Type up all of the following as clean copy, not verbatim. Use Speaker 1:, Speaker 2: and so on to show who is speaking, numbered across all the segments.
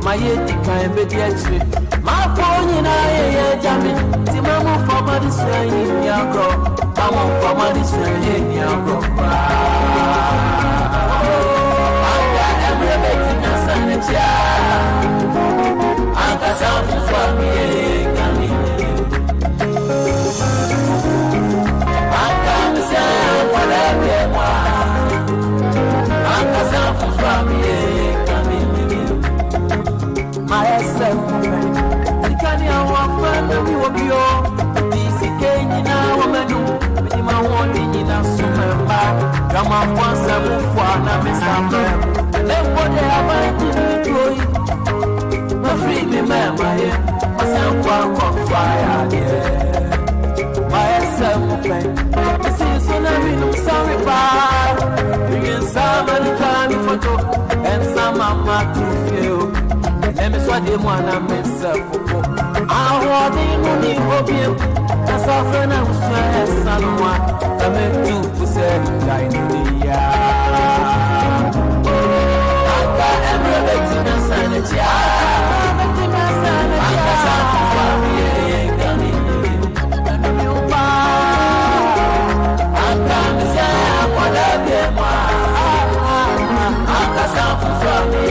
Speaker 1: my yet can be the actually. My phone in a jamming, Timamo for my say in Yango, come on for my say in Yango. I got every bit in the sanity. I got something for me. I can't say whatever. I got something for me. My self, and can you want to be with you? This again in our woman, with my warning in a summer bar. Come on, once I move for an amazing. Then what they have to do, my free me, man, my son, one fire, yeah. My self, this is when I'm sorry, bar. Bringing somebody coming photo and some mama to feel. Let me swat him one and myself. I want him to hope you. That's our friend. I was trying to son one. I meant to say, I need the I got everything to sign it. I got something for me. I can't say whatever. I got something for me.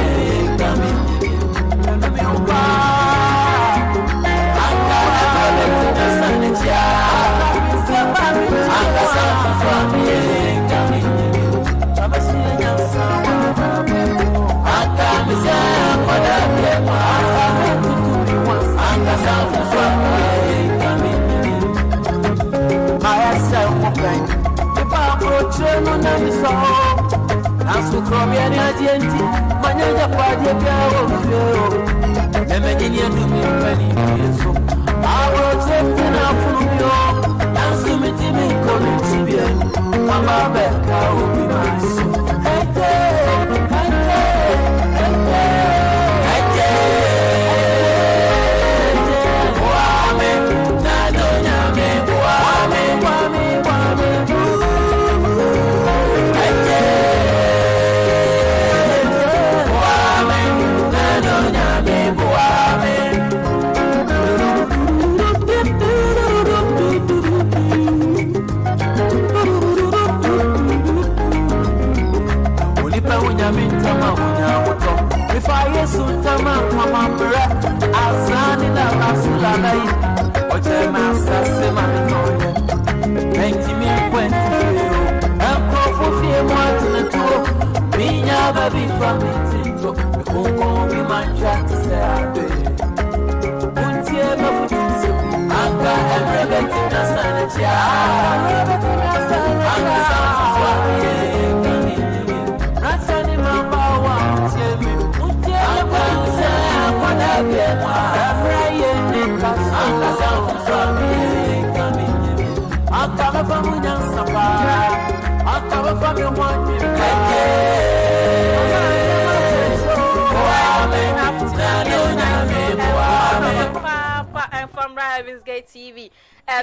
Speaker 2: TV.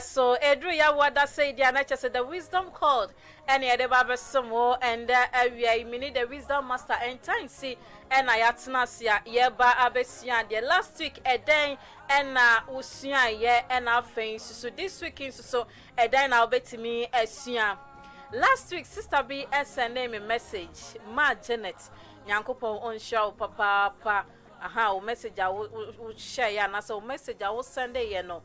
Speaker 2: So Edru ya wada say the anacha said the wisdom called and the Baba Samo and we need the wisdom master and time see and ayatna sia yeba abesia the last week a day and usia ye and our face so this week in so a day now bet me esia. Last week sister B send name a message Ma Janet Yankopo on show papa aha o message I will share ya na so message I will send you know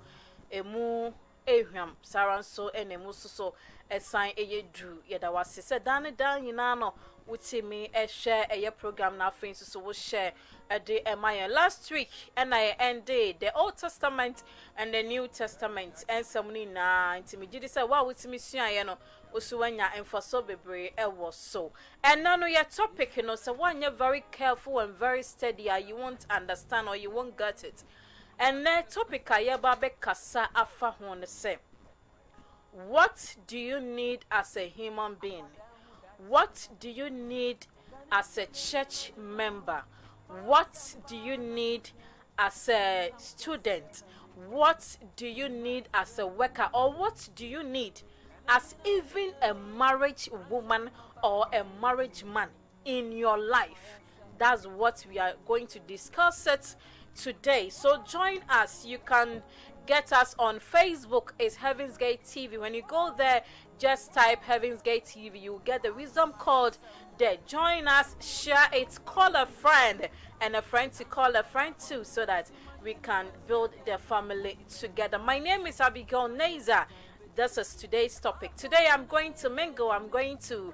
Speaker 2: emu ehwam saranso enemu so esan eyedru yeda wase se dan nyina no wutimi ehwe eye program na afin so wo share ade emaye last week and I ended the Old Testament and the New Testament and somni na ntimi gidi se wa wutimi suaye no osuwanya enfaso bebre ewo so and now your topic you know so one you're very careful and very steady you won't understand or you won't get it. And the topic ayeba kasa afa hon say, what do you need as a human being? What do you need as a church member? What do you need as a student? What do you need as a worker? Or what do you need as even a marriage woman or a marriage man in your life? that's what we are going to discuss it today. So join us. You can get us on Facebook. It's Heaven's Gate TV. When you go there, just type Heaven's Gate TV. You get the wisdom code there. Join us, share it, call a friend, and a friend to call a friend too, so that we can build the family together. My name is Abigail Nazer. This is today's topic. Today I'm going to mingle. I'm going to,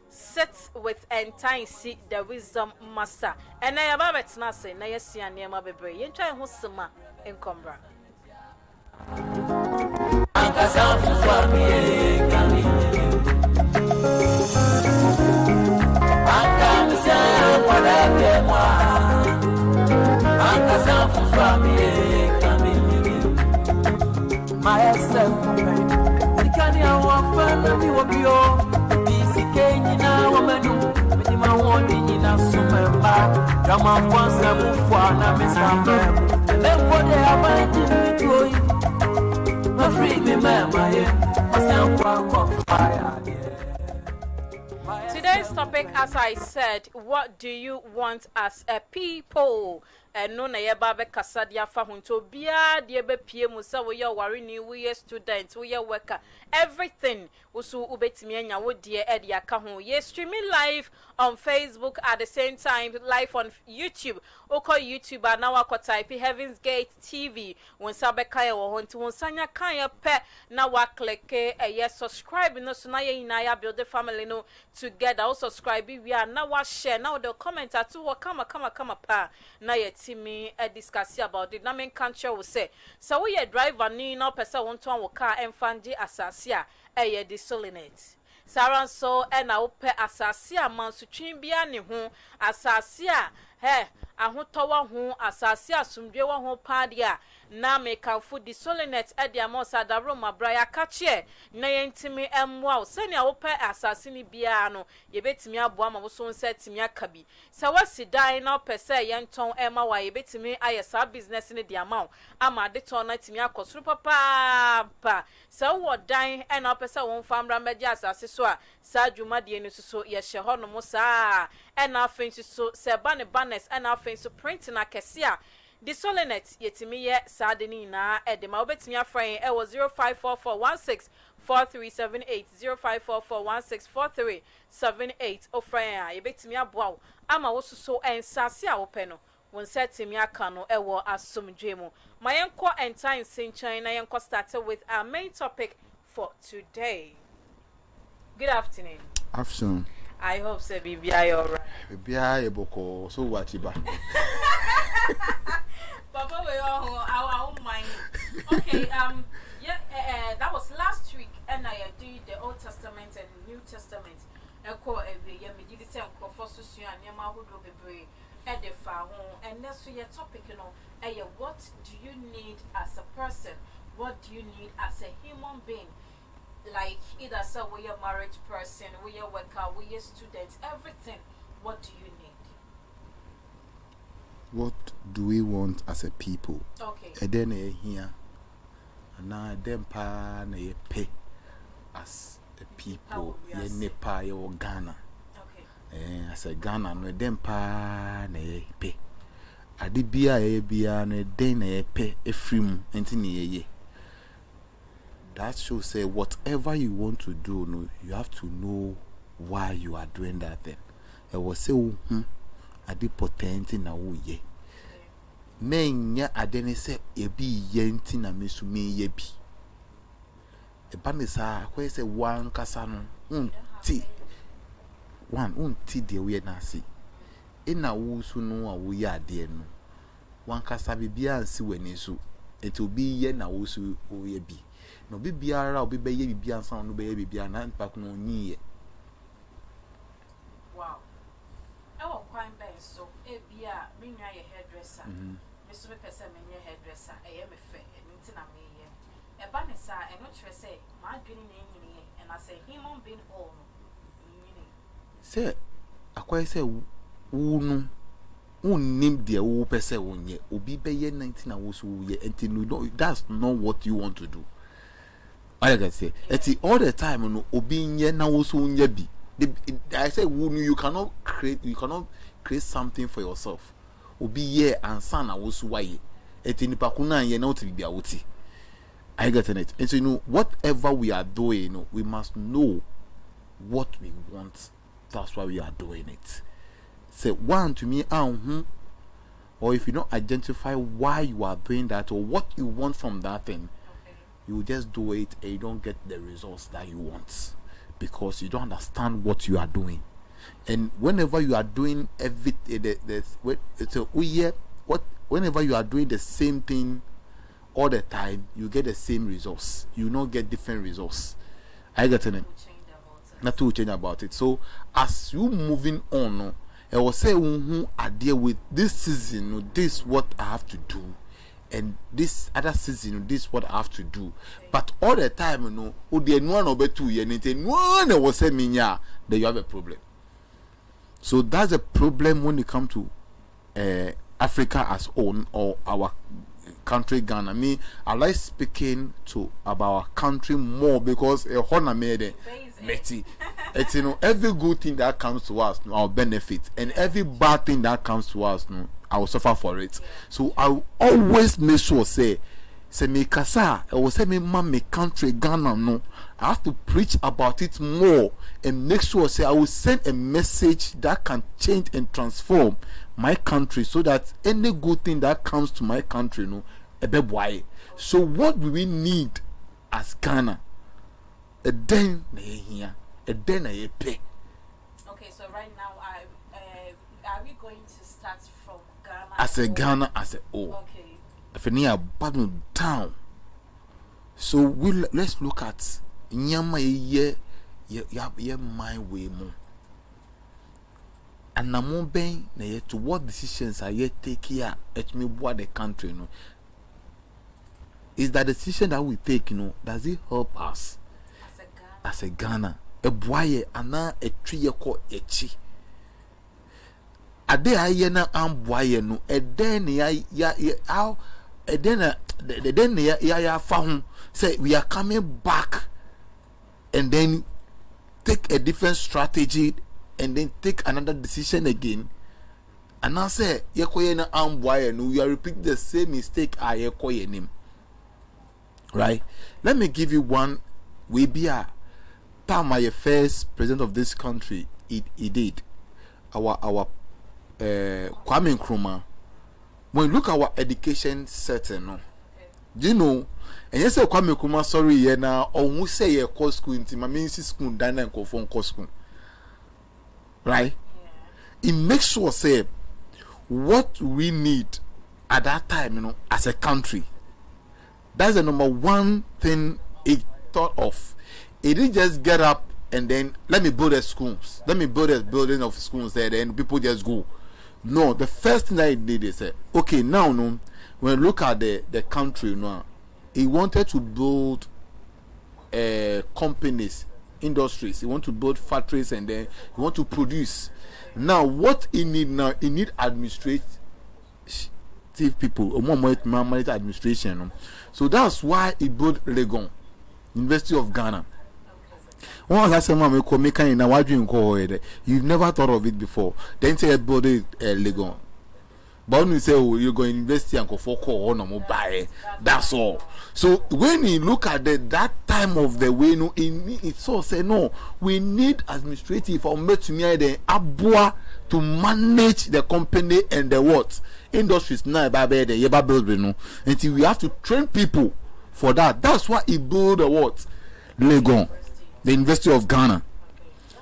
Speaker 2: sit with Entainsi, the wisdom master. And I am about to say, na yesi anema bebre. You try who sema in Combra. Today's topic, as I said, what do you want as a people? No na yeba be kasadia fa hunto bia de be pie mu sa wo ye ware ni wo ye student wo ye worker everything usu ubetimi anya wo de e de aka ho ye streaming live on Facebook at the same time live on YouTube. Oko YouTuber na wa ko type Heaven's Gate TV won sa be kai wo ho nti won sanya kan pe na wa click yes subscribe no so na ye ina ya build the family no together. O subscribe we are na wa share now the comment atu wo kama pa na ye me discuss about it. Na men country will say so we driver ni no person want to wo car enfanje asasia eye disolinate saran so e na wo pe asasia man so twin bia ne ho asasia ahotowa ho asasia sumdwe wo ho padia na make food disolinate e dia mo sadaro mabraya kache na yentimi emwa se ne wo pe asasi ni bia no ye betimi aboa ma wo so nsetimi akabi se wasi dan na pese yenton ema wa ye betimi ayesa business ni dia ma ama de ton na timi akosuru papa se wo dan e na pese won famra meje asasi so a sa dwuma de ni so ye hye ho no mo sa e na afin so se banners e na afin so print na kese a Disolinet yetimi ye sadeni na edema obetimi afran e wo 0544164378 0544164378 ofran a yebetimi aboa ama wo so ensase a wo pe no won setimi aka no e wo asomdwe mu mayenko entine sinchan na yenko start with our main topic for today. Good afternoon.
Speaker 3: Afternoon.
Speaker 2: I hope so be alright.
Speaker 3: Be boko so wachiba.
Speaker 2: Papa, we our own mind. Okay, that was last week, and I did the Old Testament and New Testament. Echo every year, me did it and Professor and Yama who do be edify and that's your topic, what do you need as a person? What do you need as a human being? Like either so we a married person, we a worker, we a student, everything. What do you need?
Speaker 3: What do we want as a people?
Speaker 2: Okay.
Speaker 3: And then here, and now them pa na ye pay as a people. Ye Nepal, ye Ghana.
Speaker 2: Okay.
Speaker 3: As a Ghana, no them pa na ye pay. Adi biya ye biya na den na ye pay a free enti ni ye. That shows say whatever you want to do, no, you have to know why you are doing that thing. I was say, adi potenti na wo ye. Nenya adene se ebi yenti na mesumi ye bi. Eba ne sa kwe se wan kasa no unti de we na si. Ina wo su no a wo ye ade no. Wan kasa bibia ansi wani so. Eti obi ye na wo su wo ye bi. No bibiara obi be ye bibia ansa no be ye bibia na mpa ko nyi ye.
Speaker 2: Wow. Ewo kwan ben so ebia me nwa ye hairdresser. Me so me pese me nye hairdresser eye me fe enti na me ye. Eba ne sa eno kire say ma adwini na nyini and I say human being all nyini.
Speaker 3: Say akwai say wo no unnim de wo pese wonye obi be ye 19 na wo so ye enti no that's not what you want to do. I can say eti all the time no obi nye na wo so nya bi. I say you cannot create, you cannot create something for yourself. Obi ye and son was why. Etini pakuna ye not to be awuti. I get it. And so whatever we are doing, we must know what we want. That's why we are doing it. Say one to me, or if you don't identify why you are doing that or what you want from that thing, you just do it and you don't get the results that you want because you don't understand what you are doing. And whenever you are doing whenever you are doing the same thing all the time, you get the same results. You don't get different results. I get it. Not to change about it. So as you moving on, I will say I deal with this season, this what I have to do, and this other season, this what I have to do. But all the time, one or 2 years, and one was say me, then you have a problem. So that's a problem when it comes to Africa as own or our country Ghana. Me, I like speaking about our country more because honor made Betty. It's every good thing that comes to us, our benefit, and every bad thing that comes to us, I will suffer for it. So I will always make sure say me kasa, I will say me my country Ghana no. I have to preach about it more and make sure say I will send a message that can change and transform my country so that any good thing that comes to my country so what do we need as Ghana? A den here, a den a pay.
Speaker 2: Okay, so right now are we going to start from Ghana
Speaker 3: as a Ghana as a
Speaker 2: okay,
Speaker 3: if you near bottom down, so let's look at nyama ye my way more. And na mo ben na ye to what decisions are ye take here at me what the country is that decision that we take does it help us as a Ghana a boy ana a tree ko echi ade aye na amboye no e den ya how e den the den ya fa ho say we are coming back and then take a different strategy and then take another decision again. And I say, Yekoyena amboye no, you are repeating the same mistake I yekoyenim. Right? Let me give you one. We be a time my first president of this country. He did. Our Kwame Nkrumah. When you look at our education setting, no, do you know? And you say Kwame Nkrumah sorry, yeah now, or who say ye call school into my means school dine and go for school. Right? Yeah. It makes sure say what we need at that time, as a country. That's the number one thing it thought of. It didn't just get up and then let me build the schools. Let me build a building of schools there, then people just go. No, the first thing that it did is say, okay, now when you look at the country now, he wanted to build companies, industries. He want to build factories and then he want to produce. Now what he need now, he need administrative people or more administration. So that's why he built Legon, University of Ghana. One last time you've never thought of it before. Then say build Legon. But when you say, oh, you're going to invest and go for call on a buy, that's all. So when you look at that time of the way, it's all say no. We need administrative or the abua to manage the company and the what industries now by the yeba building. Until we have to train people for that. That's why he built the what Legon, the University of Ghana.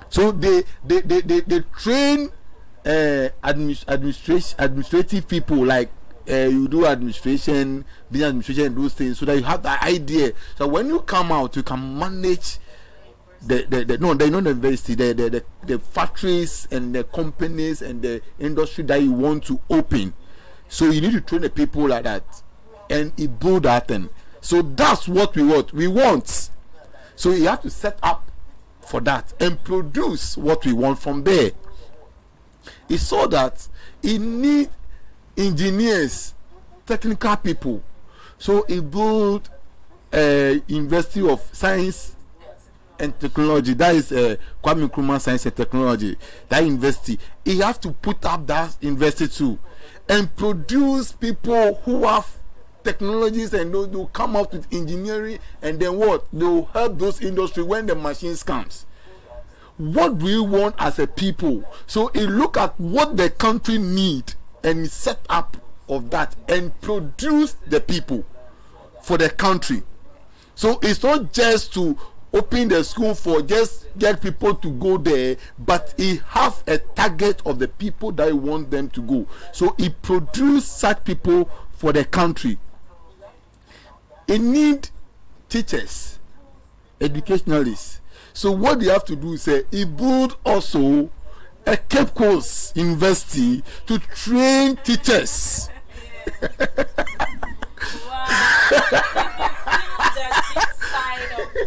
Speaker 3: So they train. Administrative people like you do administration, business administration, those things, so that you have the idea. So when you come out, you can manage the university, the factories and the companies and the industry that you want to open. So you need to train the people like that, and you build that thing. So that's what we want. We want. So you have to set up for that and produce what we want from there. He saw that he need engineers, technical people. So he built a University of Science and Technology. That is Kwame Nkrumah Science and Technology. That university. He have to put up that university too, and produce people who have technologies, and they'll come up with engineering, and then what? They'll help those industry when the machines comes. What do we want as a people? So he look at what the country need and set up of that and produce the people for the country. So it's not just to open the school for just get people to go there, but he have a target of the people that he want them to go. So he produce such people for the country. He need teachers, educationalists. So what they have to do is say he build also a Cape Coast University to train teachers.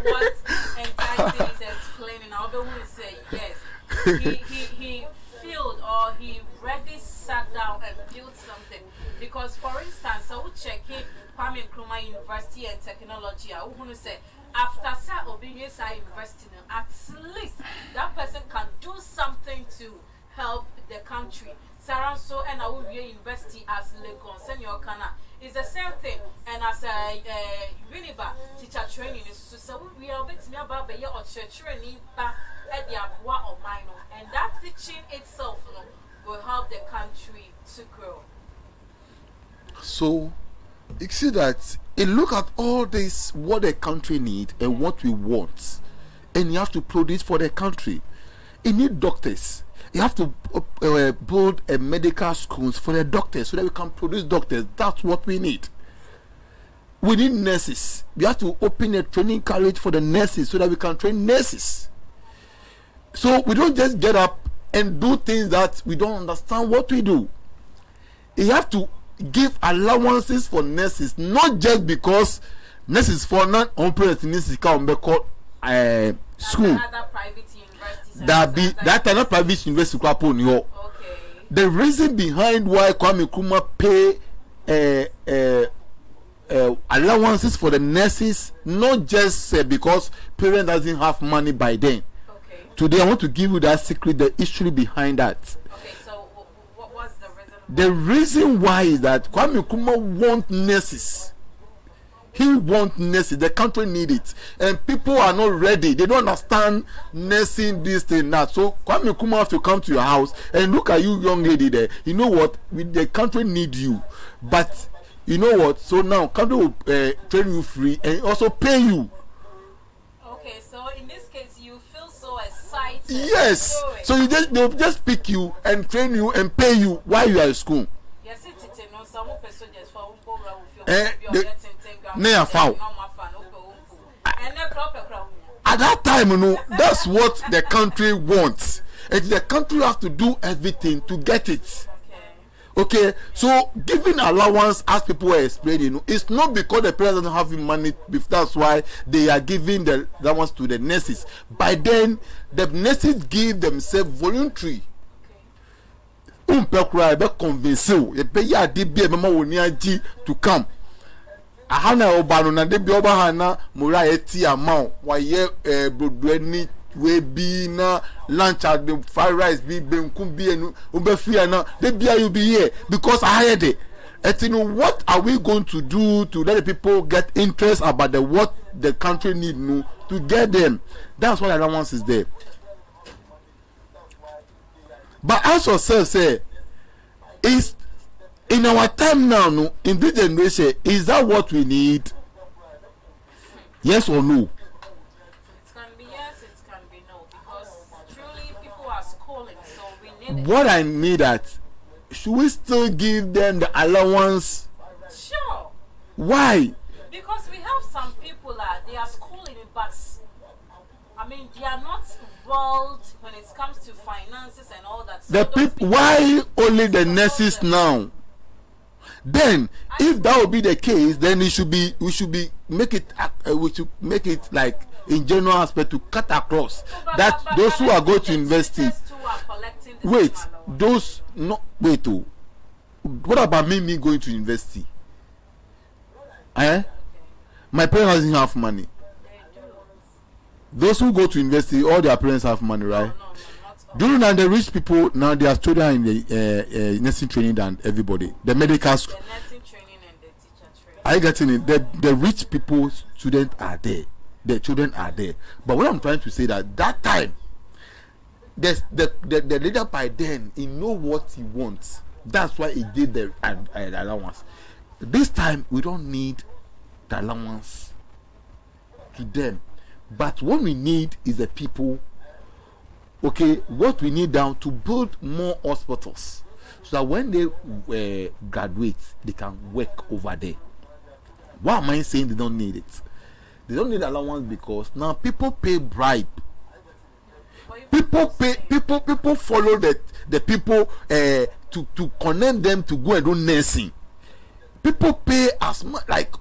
Speaker 2: What Entansi is explaining, I'll be able to say yes. He filled, or he really sat down and built something. Because, for instance, I will check it, Kwame Nkrumah University and Technology. I will say, after Sir Obedience University, at least that person can do something to help the country. Saranso and Awuye University as Lagos, Senior Kana. It's the same thing, and as a Uniba teacher training is so we are bit near Baba or church training back at the Abwa or minor, and that teaching itself will help the country to grow.
Speaker 3: So you see that you look at all this, what the country need and what we want, and you have to produce for the country. You need doctors. You have to build a medical schools for the doctors so that we can produce doctors. That's what we need. We need nurses. We have to open a training college for the nurses so that we can train nurses. So we don't just get up and do things that we don't understand what we do. You have to give allowances for nurses, not just because nurses for non-operating nurses can be called school. That are not private university. Okay. The reason behind why Kwame Nkrumah pay allowances for the nurses, not just because parents doesn't have money by then.
Speaker 2: Okay.
Speaker 3: Today I want to give you that secret, the issue behind that.
Speaker 2: Okay, so what was the reason?
Speaker 3: The reason why is that Kwame Nkrumah want nurses. He wants nursing. The country need it, and people are not ready. They don't understand nursing this thing that. So Kwame Nkrumah have to come to your house and look at you, young lady there. You know what? The country need you, but you know what? So now country will train you free and also pay you.
Speaker 2: Okay, so in this case, you feel so excited.
Speaker 3: Yes. So they'll just pick you and train you and pay you while you are in school.
Speaker 2: Yes, it's no some person just for
Speaker 3: at that time, you know, that's what the country wants. And the country has to do everything to get it. Okay, so giving allowance, as people were explaining, you know, it's not because the president doesn't have money. That's why they are giving the allowance to the nurses. By then, the nurses give themselves voluntary. Convince you, to come. Ahana obano na debi oba hana mura eti amount waye brodweni we bi na lunch at the fried rice bi benkum bi enu obefi na debi you be here because I heard it. What are we going to do to let the people get interest about what the country need to get them? That's what allowance is there. But as yourself say, is in our time now, no, in this generation, is that what we need? Yes or no?
Speaker 2: It can be yes, it can be no, because truly people are schooling, so we need it.
Speaker 3: What I mean that, should we still give them the allowance?
Speaker 2: Sure.
Speaker 3: Why?
Speaker 2: Because we have some people they are schooling, but I mean they are not involved when it comes to finances and all that. So
Speaker 3: the people, why only the nurses now? Then, if that would be the case, then we should make it like in general aspect to cut across that those who are going to university. Wait, those no wait. Oh, what about me going to university? My parents doesn't have money. Those who go to university, all their parents have money, right?
Speaker 2: No, not all.
Speaker 3: Do you know that the rich people now their children in the nursing training than everybody? The medical school.
Speaker 2: The nursing training and the teacher training.
Speaker 3: Are you getting it? The rich people students are there. The children are there. But what I'm trying to say that time, the leader by then he know what he wants. That's why he did the allowance. This time we don't need the allowance to them. But what we need is the people. Okay, what we need now to build more hospitals so that when they graduate, they can work over there. Why am I saying they don't need it? They don't need allowance because now people pay bribe. People follow the people to connect them to go and do nursing. People pay as much like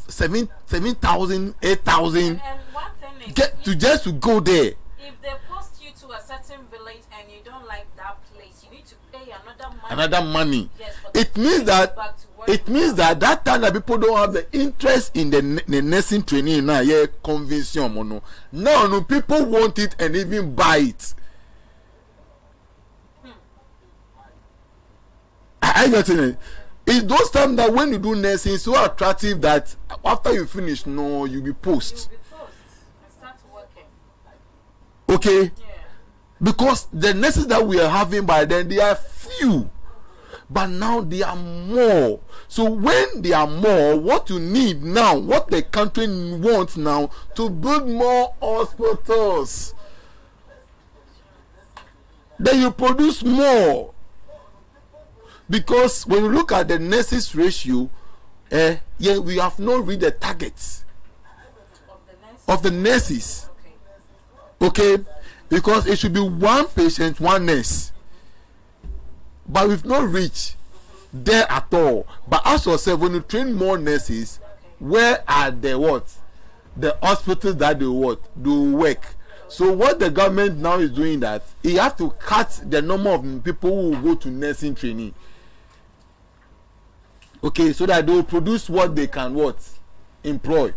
Speaker 3: 7,000, 8,000
Speaker 2: And one thing is,
Speaker 3: just to go there.
Speaker 2: if they post you to a certain village and you don't like that place, you need to pay another money.
Speaker 3: Another money.
Speaker 2: Yes, for
Speaker 3: It
Speaker 2: them
Speaker 3: means
Speaker 2: to
Speaker 3: that
Speaker 2: go back to work.
Speaker 3: it means that time that people don't have the interest in the nursing training now, yeah, convention mono. Now, no people want it and even buy it. I got it. It's those times that when you do nursing, it's so attractive that after you finish, no, you be post.
Speaker 2: You'll be post and start working.
Speaker 3: Okay,
Speaker 2: Yeah.
Speaker 3: because the nurses that we are having by then they are few. But now they are more. So when they are more, what you need now, what the country wants now, to build more hospitals. Then you produce more. Because when you look at the nurses ratio, yeah, we have not reached the targets of the nurses.
Speaker 2: Okay.
Speaker 3: Okay, because it should be one patient, one nurse. But we've not reached there at all. But ask yourself, when you train more nurses, where are the what? The hospitals that they what? Do work. So what the government now is doing that, he have to cut the number of people who will go to nursing training. Okay, so that they will produce what they can what? Employ.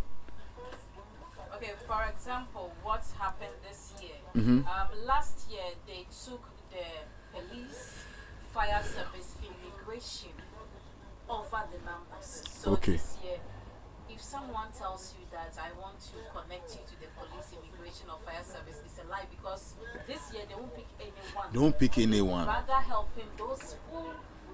Speaker 2: Okay, for example, what happened this year?
Speaker 3: Mm-hmm.
Speaker 2: Last year, they took the police, fire service, immigration over the numbers. So
Speaker 3: Okay.
Speaker 2: this year, if someone tells you that I want to connect you to the police, immigration, or fire service, it's a lie because this year they won't pick anyone.
Speaker 3: Don't pick anyone.
Speaker 2: Rather helping those who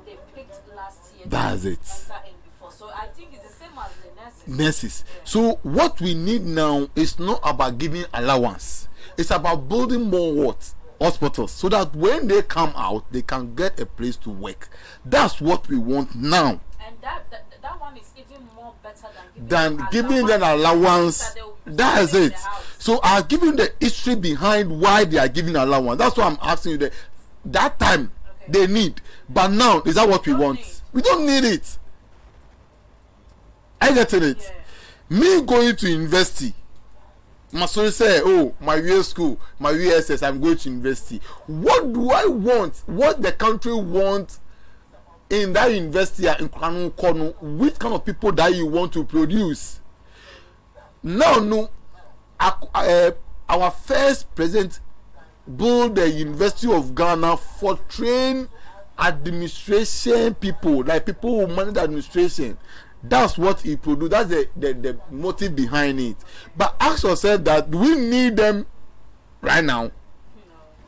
Speaker 2: they picked last year.
Speaker 3: That's
Speaker 2: to
Speaker 3: it.
Speaker 2: enter in before. So I think it's the same as the nurses.
Speaker 3: Nurses.
Speaker 2: Yeah.
Speaker 3: So what we need now is not about giving allowance. It's about building more what? Hospitals. So that when they come out, they can get a place to work. That's what we want now.
Speaker 2: And that one is even more better
Speaker 3: Than giving them allowance. That's it. So I'll give you the history behind why they are giving allowance. That's why I'm asking you that time they need. But now, is that what we want? We don't need it. I get it.
Speaker 2: Yeah.
Speaker 3: Me going to university. My son say, oh, my year school, my USS, I'm going to university. What do I want? What the country wants in that university in Kwanu Kono? Which kind of people that you want to produce? Now, no, our first president build the University of Ghana for train administration people, like people who manage administration. That's what he produced. That's the motive behind it. But ask yourself that, do we need them right now?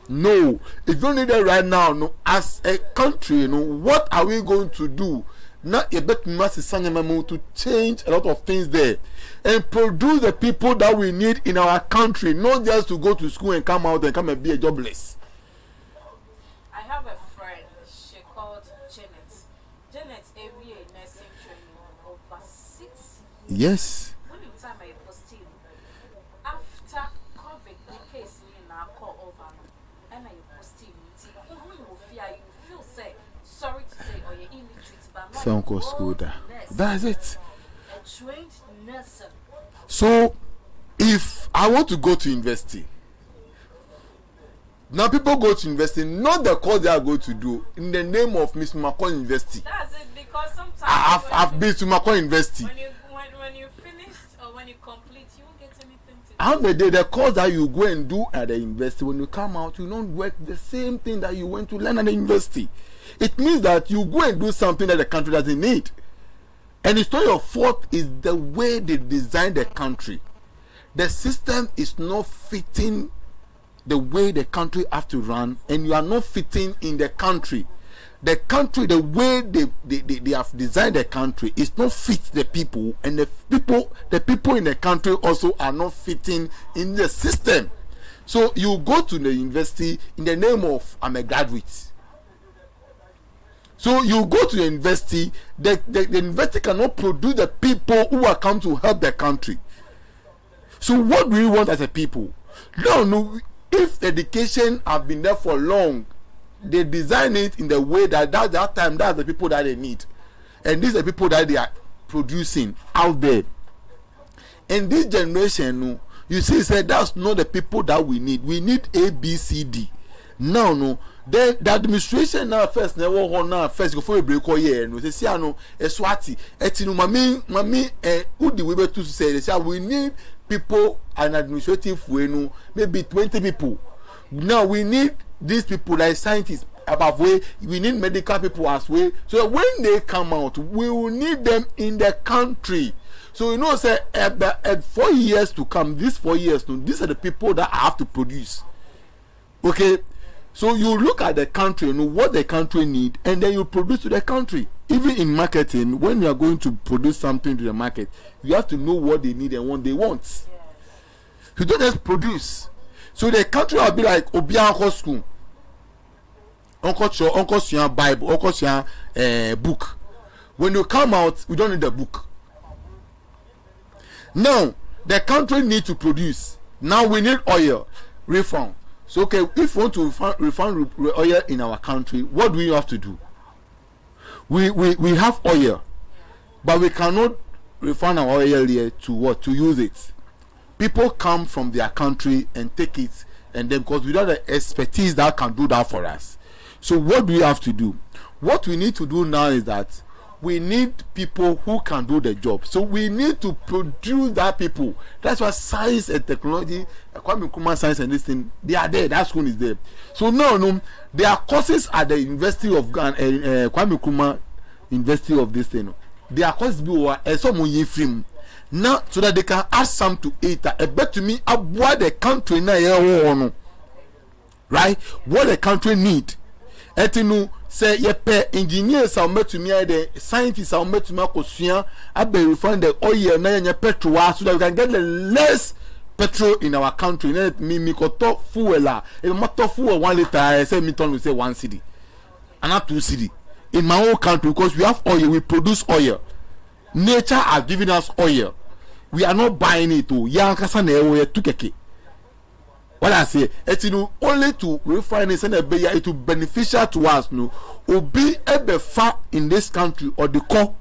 Speaker 3: No. If you don't need them right now, no. As a country, you know, what are we going to do? Not a bit to change a lot of things there and produce the people that we need in our country, not just to go to school and come out and be a jobless.
Speaker 2: I have a friend, she called Janet. Janet, every year nursing training over 6 years.
Speaker 3: Yes.
Speaker 2: When you time I posted after COVID, the case in our call over and I posted you feel say sorry to say or you're illiterate, but not
Speaker 3: Some call school there. That's it.
Speaker 2: a trained nurse.
Speaker 3: So, if I want to go to university, now people go to university, not the course they are going to do, in the name of Miss McCoy University.
Speaker 2: That's it, because sometimes
Speaker 3: I've been to McCoy University.
Speaker 2: when you finish or when you complete, you won't get anything to do.
Speaker 3: how the course that you go and do at the university, when you come out, you don't work the same thing that you went to learn at the university. It means that you go and do something that the country doesn't need. And it's not your fault, it's the way they design the country. The system is not fitting the way the country have to run, and you are not fitting in the country. The country, the way they have designed the country is not fit the people, and the people in the country also are not fitting in the system. So you go to the university in the name of I'm a graduate. So you go to the university, the university cannot produce the people who are come to help the country. So what do we want as a people? No, if education have been there for long, they design it in the way that time that's the people that they need, and these are the people that they are producing out there. In this generation, you see, said that's not the people that we need. We need A, B, C, D. No. Then the administration now first before we break all year. No, they say Eswati. Etinu mami who the way to say they say we need people an administrative way, no, maybe 20 people. Now we need these people like scientists above way, we need medical people as well. So when they come out, we will need them in the country. So you know, say at 4 years to come, these 4 years, no, these are the people that I have to produce. Okay, so you look at the country, you know what the country need, and then you produce to the country. Even in marketing, when you are going to produce something to the market, you have to know what they need and what they want. Yes. You don't just produce. So the country will be like Obia Uncle School, Uncle Bible, Uncle book. When you come out, we don't need the book. Now the country need to produce. Now we need oil, refund. So okay, if we want to refund oil in our country, what do we have to do? We have oil, but we cannot refund our oil here to what? To use it. People come from their country and take it, and then because without the expertise that can do that for us. So what do we have to do? What we need to do now is that we need people who can do the job. So we need to produce that people. That's why science and technology, Kwame Nkrumah science and this thing, they are there. That school is there. So no, there are courses at the University of Ghana, Kwame Nkrumah University of this thing. There are courses be now so that they can add some to it. I bet to me what the country now, right? What the country need. Etinu say yepe engineers are met to me, the scientists are met to me kosua abe refine the oil na nya petrol so that we can get the less petrol in our country. Let me koto fuel e motor fuel 1 liter I say me turn to say 1 cedi and not 2 cedi in my own country because we have oil, we produce oil. Nature has given us oil. We are not buying it to yankasa na ewe tukeke. What I say, it's only to refine it and it will beneficial to us. No, obi ebe fa in this country or the core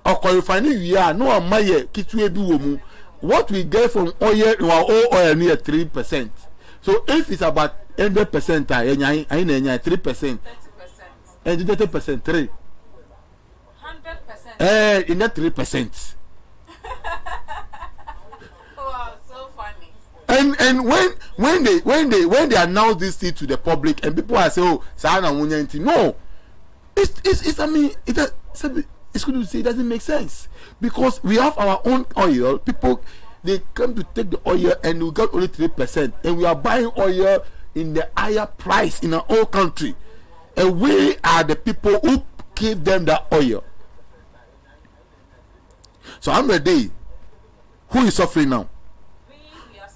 Speaker 3: or refining we are no amaye kitu ebi womu. What we get from oil, our oil near 3%. So if it's about 100%, I 3%, and 30%, 3. 100%. In that 3%. And when they announce this thing to the public and people are saying, oh, Sana Munyanti, no, it's I mean it's good to say it doesn't make sense because we have our own oil. People they come to take the oil and we got only 3%, and we are buying oil in the higher price in our own country, and we are the people who give them that oil. So I'm ready. Who is suffering now?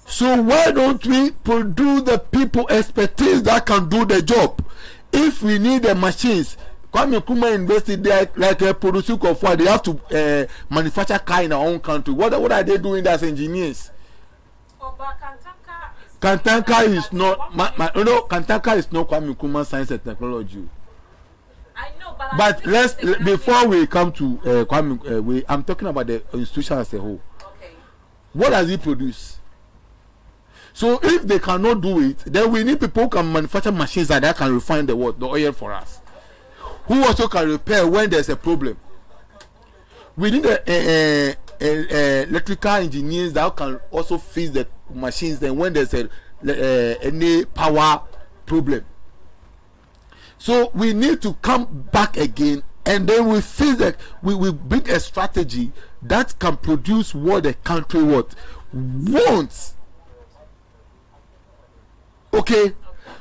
Speaker 3: So why don't we produce the people expertise that can do the job? If we need the machines, Kwame Nkrumah invested there like a producer of what they have to manufacture car in our own country. What are they doing as engineers? Kantanka is not Kantanka is not Kwame Nkrumah science and technology.
Speaker 2: I know,
Speaker 3: but let's before we come to Kwame, I'm talking about the institution as a whole.
Speaker 2: Okay.
Speaker 3: What does he produce? So if they cannot do it, then we need people who can manufacture machines that can refine the oil for us. Who also can repair when there's a problem. We need electrical engineers that can also fix machines then when there's any power problem. So we need to come back again, and then we feel that we bring a strategy that can produce what the country wants. Okay,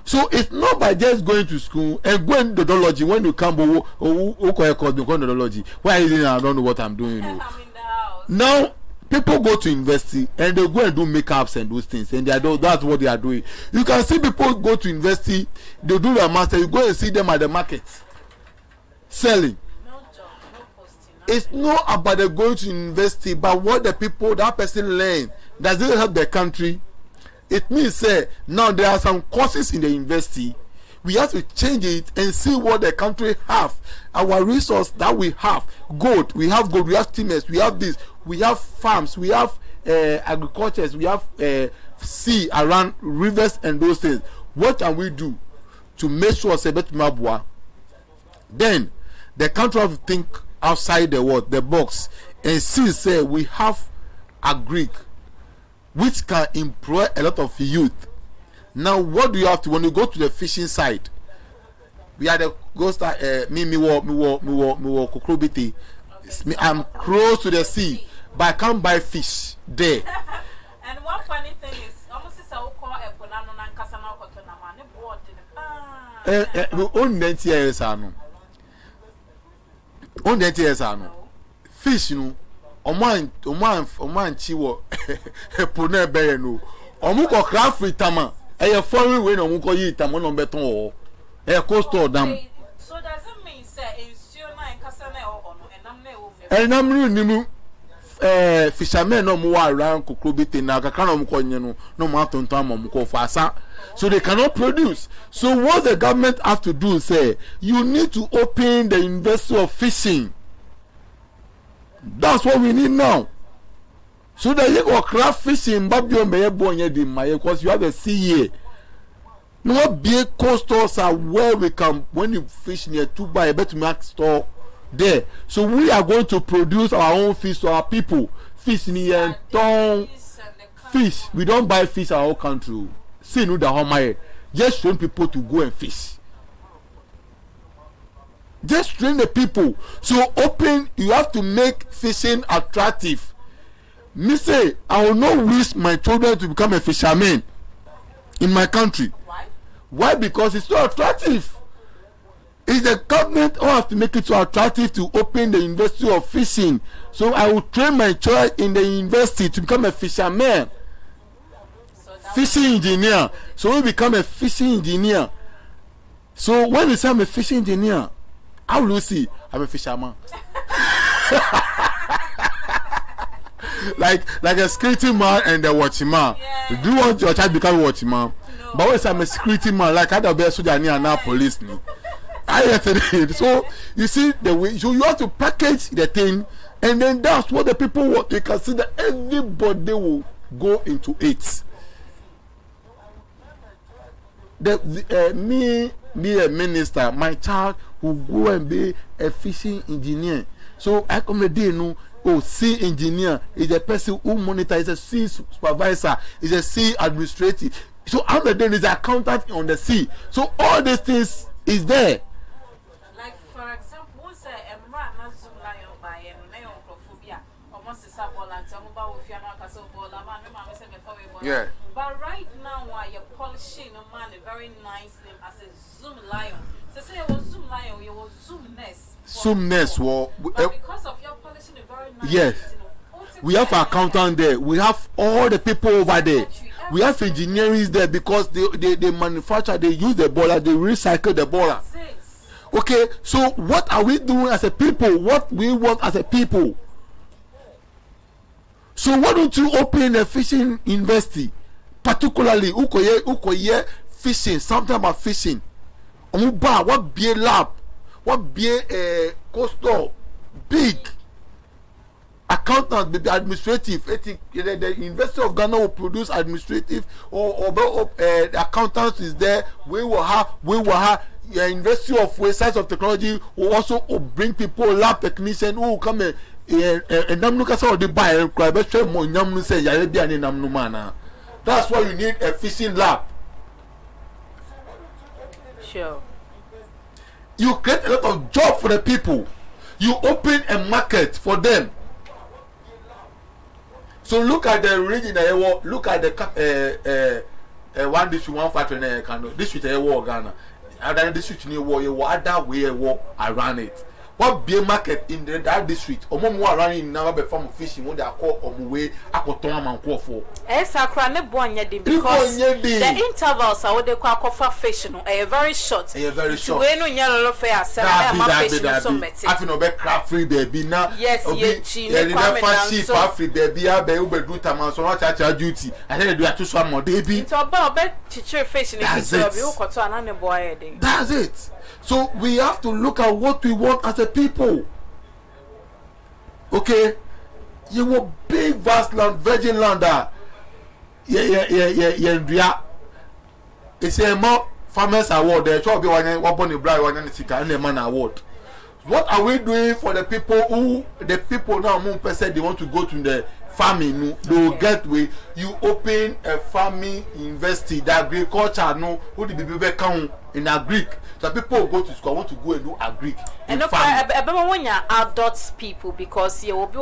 Speaker 3: so it's not by just going to school and going to dodology. When you come, dodology. Why is it I don't know what I'm doing?
Speaker 2: I'm in the house.
Speaker 3: Now people go to university and they go and do makeups and those things, and that's what they are doing. You can see people go to university, they do their master. You go and see them at the market selling.
Speaker 2: No job, no posting.
Speaker 3: It's not about the going to university, but what the people, that person learn. Does it help the country? It means now there are some courses in the university. We have to change it and see what the country have. Our resource that we have, gold, we have timers, we have this, we have farms, we have agricultures, we have sea around rivers and those things. What can we do to make sure then the country have to think outside the box and see we have agric which can employ a lot of youth. Now what do you have to, when you go to the fishing side, we are the ghost me Kokrobiti. I'm close to the sea, but I can't buy fish there.
Speaker 2: And one funny thing is almost is a call a banana and casana cotonamani board.
Speaker 3: Only 90 years ano. Only 90 years ano. Fish no. Oman chiwo pone bere no. Omu ko craft tama. E foreign way no mu ko yi tama no beton o. E coastal dam.
Speaker 2: So does it mean say ensure na nkasa na o no enam na e wo
Speaker 3: fe. Enam ru nimu fishermen no mu around Kokrobiti na kakra no mu ko nye no mu atonto am mu ko fa. So they cannot produce. So what the government have to do say, you need to open the industry of fishing. That's what we need now. So that you go craft fishing, because you have a sea here. No big coastals are where we can, when you fish near Tuba, you better make store there. So we are going to produce our own fish to our people. Fish near town. Fish. We don't buy fish in our whole country. See no the home. Just train people to go and fish. Just train the people. So open, you have to make fishing attractive. Me say, I will not wish my children to become a fisherman in my country.
Speaker 2: Why?
Speaker 3: Why? Because it's not attractive. It's the government who have to make it so attractive to open the university of fishing. So I will train my child in the university to become a fisherman. So fishing engineer. So we become a fishing engineer. So when we say I'm a fishing engineer, how will you see? I'm a fisherman. like a security man and a watchman. Yeah. Do you want your child to become a watchman? No. But when I'm a security man, like I don't be a soldier and now police. So you see the way. So you have to package the thing, and then that's what the people want. You can see that everybody will go into it. Me be a minister, my child will go and be a fishing engineer. So I come a day no, sea engineer is a person who monitors, a sea supervisor, is a sea administrator. So I'm the day is an accountant on the sea. So all these things is there.
Speaker 2: Like for example, once a man not zoom lion by and neophobia, almost a sabble and some about with your castle ball, a man,
Speaker 3: yeah.
Speaker 2: But right now, while you're polishing a man a very nice name as a Zoom Lion. So say you was Zoom Lion, you was Zoom Nest.
Speaker 3: Zoom Nest, well,
Speaker 2: because of your polishing a very nice.
Speaker 3: Yes. We have an accountant there. We have all the people over there. We have engineers there because they manufacture, they use the baller, they recycle the baller. Okay, so what are we doing as a people? What we want as a people? So why don't you open a fishing university, particularly ukoye fishing, something about fishing. What be a lab, what be a coastal, big accountant, maybe administrative. The University of Ghana will produce administrative or the accountants is there. We will have the University of Science of Technology will also bring people, lab technicians who will come and namnu kasa odi buy and cry but more namnu say yare bia ni namnu mana That's why you need a fishing lab.
Speaker 2: Sure.
Speaker 3: You create a lot of job for the people. You open a market for them. So look at the region. Look at the one district, one factory. District Ghana. Other district near war. Other way around it. What be a market in that district? Omo mo around in now be farm fishing. What they are called omuwe akoton man call for.
Speaker 2: Sakra ne boanye din because the intervals are what they call for fishing. Very short.
Speaker 3: Very short.
Speaker 2: We no nyalo fair. So meti.
Speaker 3: I feel be craft free baby now.
Speaker 2: Yes,
Speaker 3: ye fashion for free baby. Be ube do taman so not charge duty. I said do to some more baby.
Speaker 2: Into about be teacher fishing.
Speaker 3: That's it. So we have to look at what we want as a people. Okay, you want big vast land, virgin land. Yeah. It's a more farmers award. There should be one born in Brian, one Sika, and a man award. What are we doing for the people now? More percent they want to go to the farming. They will get way. You open a farming university, the agriculture. No, who the people come in agric. So people go to school want to go and do agric.
Speaker 2: And look, when you adult people, because you will be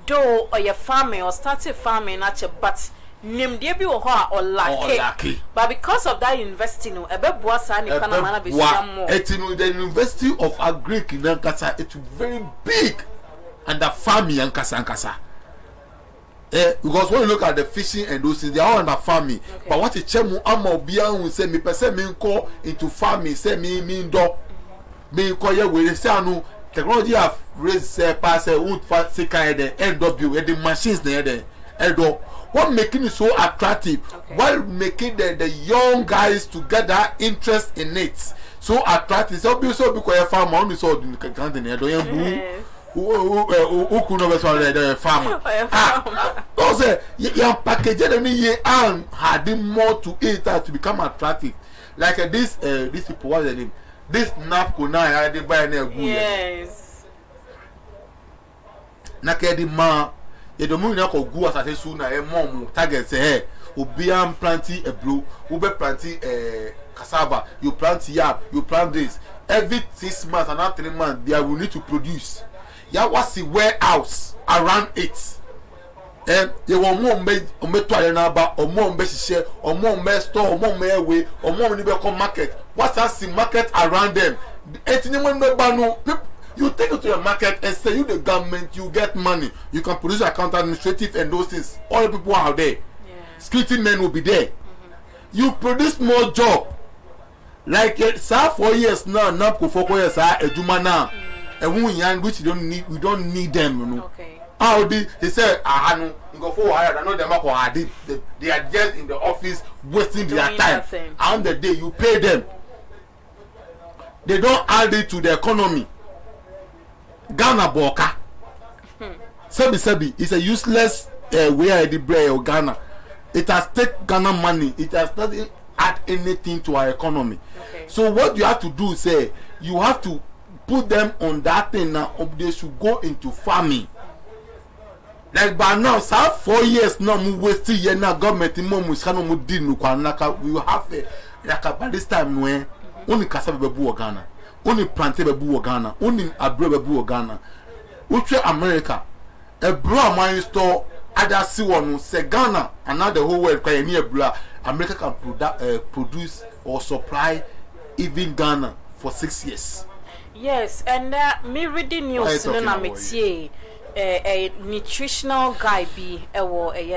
Speaker 2: though or your farming or started farming at your but name dear be or lucky. But because of that investing, a bit was and
Speaker 3: the University of Agric in Lankasa, it's very big and the farming and Kasa. Because when you look at the fishing and those things, they are all under farming. Okay. But what the chemu amo bian will say me person me call into farming, say me do me call you with say no technology have raised pass wood fat sika the NW the machines there the what making it so attractive while making the young guys to get that interest in it so attractive. So because farmer only so the country there who could not be farmer. Also, you package them and had more to eat to become attractive. Like this people, what's the name? This napco now I did buy a good.
Speaker 2: Yes.
Speaker 3: Nakedi ma, you don't know go as I soon. A mom target say, hey, Ubian planting a blue, Ube planting a cassava, you plant yam, you plant this. Every 6 months and after 3 months, they will need to produce. Ya was the warehouse around it. They were more made on me number or more share or more store or more way or more come market. What's the market around them? You take it to the market and say you the government, you get money. You can produce account administrative and those things. All the people are there. Security men will be there. You produce more job. Like 4 years now, not for 4 years, a Juma now. Which we don't need them, you know.
Speaker 2: Okay.
Speaker 3: How they say, no, you go for hire, I know them up they are just in the office wasting their time. And the day you pay them, they don't add it to the economy. Ghana Boka. Sebi, it's a useless way I did bread or Ghana. It has taken Ghana money, it has not add anything to our economy.
Speaker 2: Okay.
Speaker 3: So what you have to do, say, you have to put them on that thing now. They should go into farming. Like by now, 4 years now, we wasting year now. Government in Momu Sano Mudin, we will have like by this time when only cassava bebu Ghana, only plantain bebu Ghana, only abroad bebu Ghana. Which America, a brown mine store, other see one say Ghana, and now the whole world can near blah. America can produce or supply even Ghana for 6 years.
Speaker 2: Yes, and me reading news no na metie a nutritional guy be a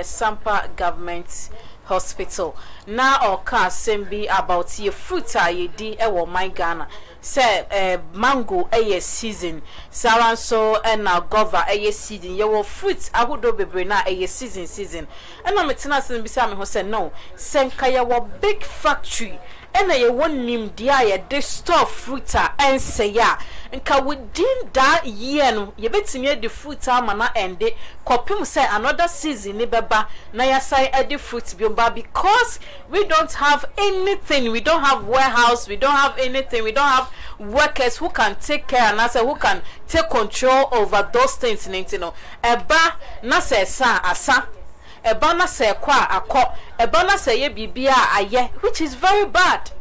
Speaker 2: Sampa government hospital. Now or can be about your fruit ye di my Ghana. Say mango a season, saranso and now gova a season. Your fruits I would be na a season. And I'm a tenant beside me who said no. Senkaya wa big factory. And I won him dear de store fruiter and say ya and can within that year you bet me the fruiter mana and de copim say another season beba na ya say at the fruit biomba because we don't have anything, we don't have warehouse, we don't have anything, we don't have workers who can take care and I say who can take control over those things, you know. Eba na say sa asa ebana se kwa akọ ebana se ye bibia aye, which is very bad.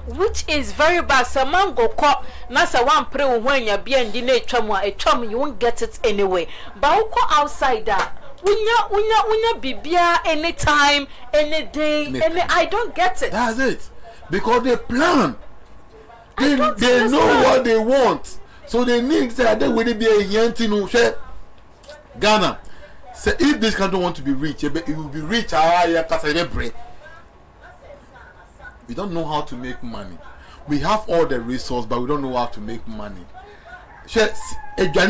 Speaker 2: Which is very bad. Samango ko na se wan pre wo hwanya bia ndi na etwam you won't get it anyway. But uko outsider unya bibia anytime, any day, any I don't get it.
Speaker 3: That's it. Because they plan. They know what they want. So they need say that will be a yentinu share Ghana. Say if this country want to be rich, it will be rich. We don't know how to make money. We have all the resources, but we don't know how to make money. Sure. Every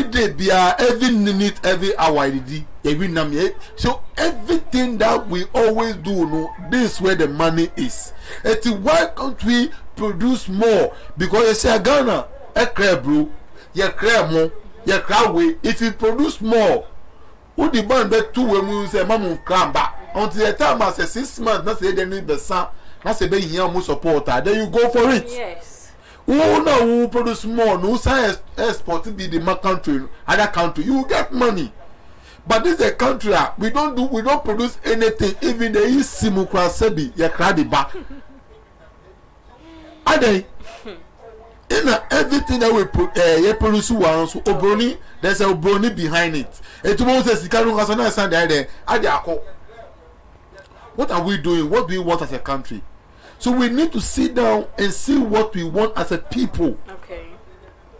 Speaker 3: day, every minute, every hour, so everything that we always do, no, this is where the money is. It's why can't we produce more? Because you say Ghana, bro, you crab more, you crab way. If you produce more, who the band bet 2 when we say mamu cram back until the time I say 6 months, not say they need the sun, not say they here more support, then you go for it.
Speaker 2: Yes.
Speaker 3: Who now who produce more, no science export to be the country, other country, you get money. But this is a country we don't produce anything, even the East Simukwasebi, ya crowd back. Are they? In everything that we produce once, Obroni, there's a Obroni behind it. And tomorrow says the Kanu Hasana Sunday there. What are we doing? What do we want as a country? So we need to sit down and see what we want as a people.
Speaker 2: Okay.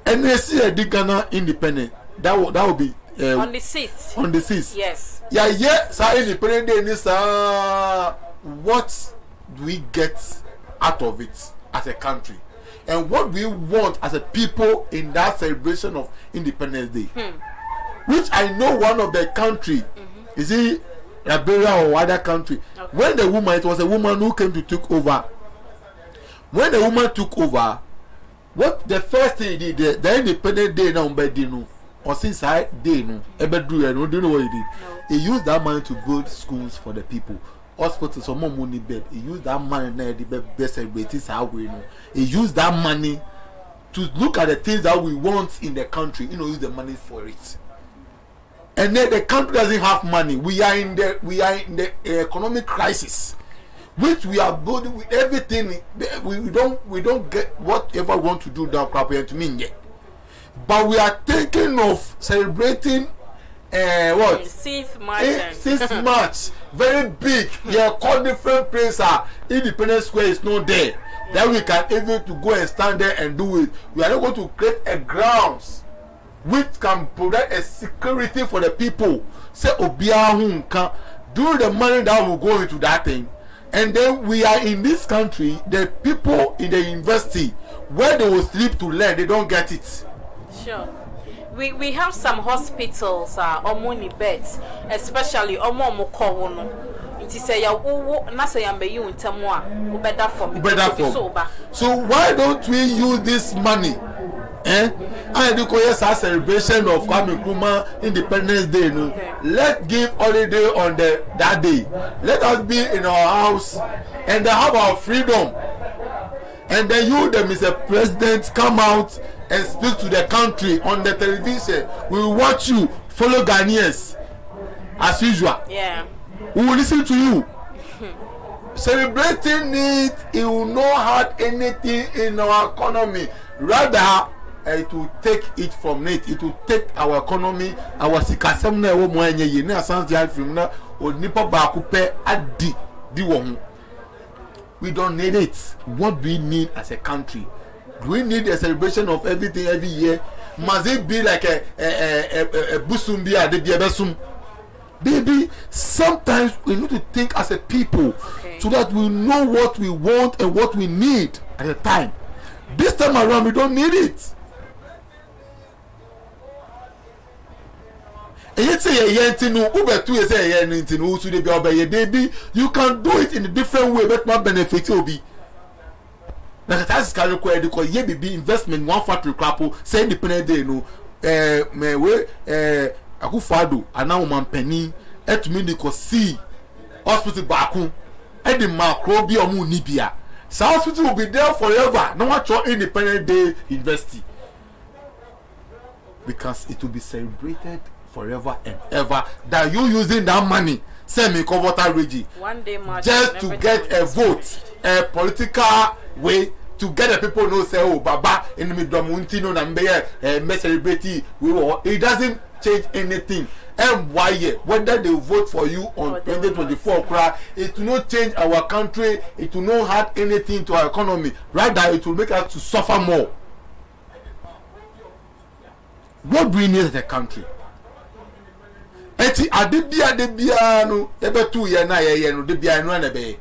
Speaker 3: And they see a Ghana independent. That will be
Speaker 2: on the 6th.
Speaker 3: On the 6th.
Speaker 2: Yes.
Speaker 3: Yeah. So independent day is what do we get out of it as a country? And what we want as a people in that celebration of Independence Day, which I know one of the country is it Liberia or other country. Okay. When the woman, it was a woman who came to take over. When the woman took over, what the first thing he did, the Independence Day now, or since I did no, do you know what he did? No. He used that money to build schools for the people. Hospitals, some more money bed. He used that money now the best celebrities how we know. He used that money to look at the things that we want in the country. Use the money for it. And then the country doesn't have money. We are in the economic crisis, which we are building with everything. We don't get whatever we want to do now. To mean yet, but we are thinking of celebrating. What?
Speaker 2: 6th March.
Speaker 3: 6th March. Very big. Yeah, call different places. Independence Square is not there. Yeah. Then we can able to go and stand there and do it. We are not going to create a grounds which can provide a security for the people. Say Obiahun can do the money that will go into that thing. And then we are in this country, the people in the university where they will sleep to learn, they don't get it.
Speaker 2: Sure. We have some hospitals or money beds, especially omo ko no. Nti say ya wo na say ya mbeyi untamo a wo better for. So
Speaker 3: why don't we use this money? And because yes, celebration of Kwame Nkrumah Independence Day, no. Okay. Let's give holiday on that day. Let us be in our house and have our freedom. And then you, the Mr. President, come out and speak to the country on the television. We will watch you, follow Ghanaians as usual.
Speaker 2: Yeah.
Speaker 3: We will listen to you. Celebrating it will not hurt anything in our economy. Rather, it will take it from it. It will take our economy, our sikasemna ewo mo enye ye na sans dia film na onipa ba ko pe adi di wo. We don't need it. What do we need as a country? Do we need a celebration of everything every year? Must it be like a busumbi ade biabesum? Baby, sometimes we need to think as a people, okay, so that we know what we want and what we need at a time. This time around, we don't need it. You can do it in a different way, but my benefit will be. That's kind of query because ye be investment one factory crap say independent day no akufado ana woman penny etumi ni ko see hospital baako e the macro bi omu ni bia. So hospital will be there forever. No one cho independent day university. because it will be celebrated forever and ever that you using that money send me cover that region
Speaker 2: one day
Speaker 3: just to get a vote, a political way to get the people know say oh baba in me domunti no na me celebrity we will. It doesn't change anything. And why whether they vote for you on 2024 it will not change our country, it will not add anything to our economy, rather it will make us to suffer more. What do we need as a country? Eti adebia no ebe 2 year na ye no debia no na be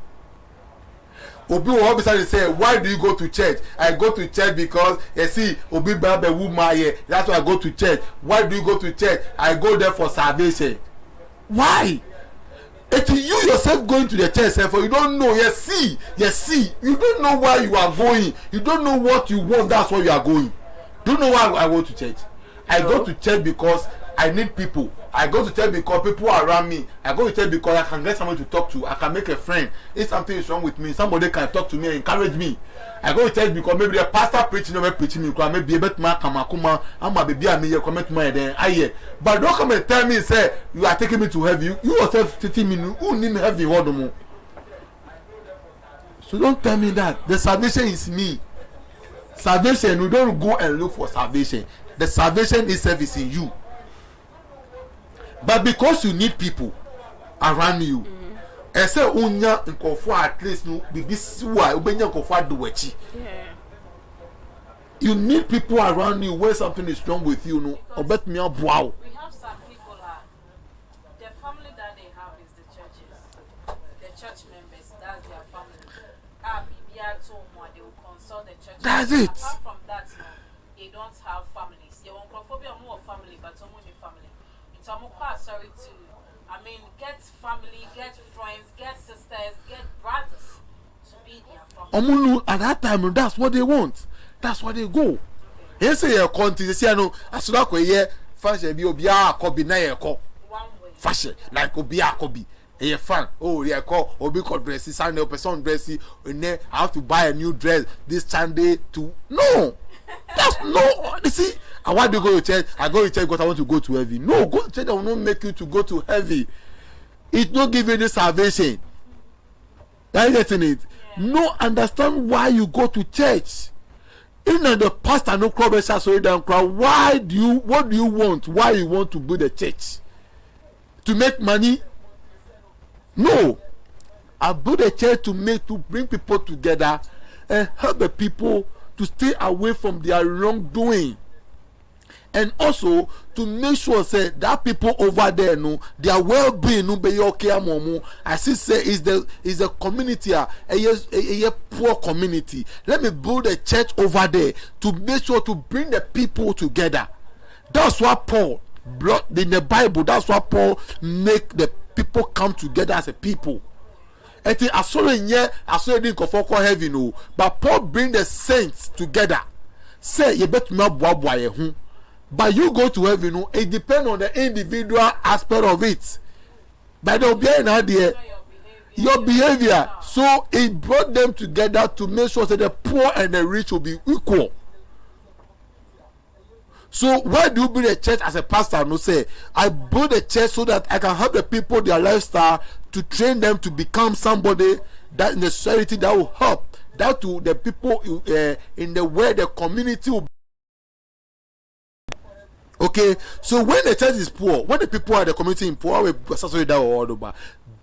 Speaker 3: obi wo obisa say why do you go to church? I go to church because you see obi baba woman here, that's why I go to church. Why do you go to church? I go there for salvation. Why? It's you yourself going to the church for you don't know. You see you don't know why you are going, you don't know what you want, that's why you are going. Don't know why I go to church. I go to church because I need people. I go to church because people are around me. I go to church because I can get someone to talk to. I can make a friend. If something is wrong with me, somebody can talk to me and encourage me. I go to church because maybe the pastor preaching, never preaching me. Maybe a bit more kamakuma. I'm a baby. I'm here. Come to my then. But don't come and tell me say you are taking me to heaven. You yourself taking me. Who need heaven? What more? So don't tell me that the salvation is me. Salvation. You don't go and look for salvation. The salvation itself is in you. But because you need people around you, and say unya nkofo at least no bibi siwa ubenya nkofo adowachi. You need people around you when something is wrong with you, no. Obet me wow.
Speaker 2: We have some people the family that they have is the churches, the church members. That's their family. They will consult the church.
Speaker 3: That's it.
Speaker 2: Apart from that, no, they don't have families. They want more family, but some family. So I'm quite sorry to, get family, get friends, get sisters, get brothers to be their family.
Speaker 3: At that time, that's what they want. That's why they go. They say a country, they say no, as soon as we fashion be obia kobi na ye ko. Fashion like obia kobi. A fan. Oh, yeah, call obi called dressy Sunday person dressy. I have to buy a new dress this Sunday to no. That's no. You see, I want to go to church. I go to church because I want to go to heaven. No, go to church. I will not make you to go to heaven. It not give you the salvation. Are you getting it? Yeah. No, understand why you go to church. Even the pastor no crowd so down crowd. What do you want? Why you want to build a church? To make money? No. I build a church to bring people together and help the people to stay away from their wrongdoing, and also to make sure say that people over there no their well-being no be okay amomu. I see say is the community a poor community. Let me build a church over there to make sure to bring the people together. That's what Paul brought in the Bible. That's what Paul make the people come together as a people. Eti asore didn't go for heaven no, but Paul bring the saints together. Say you bet me boy but you go to heaven no, it depends on the individual aspect of it. But they'll be in idea your behavior. So it brought them together to make sure that the poor and the rich will be equal. So why do you build a church as a pastor? No, say I build a church so that I can help the people their lifestyle, to train them to become somebody that in the society that will help that to the people in the way the community will. Okay, so when the church is poor, when the people are the community in poor, we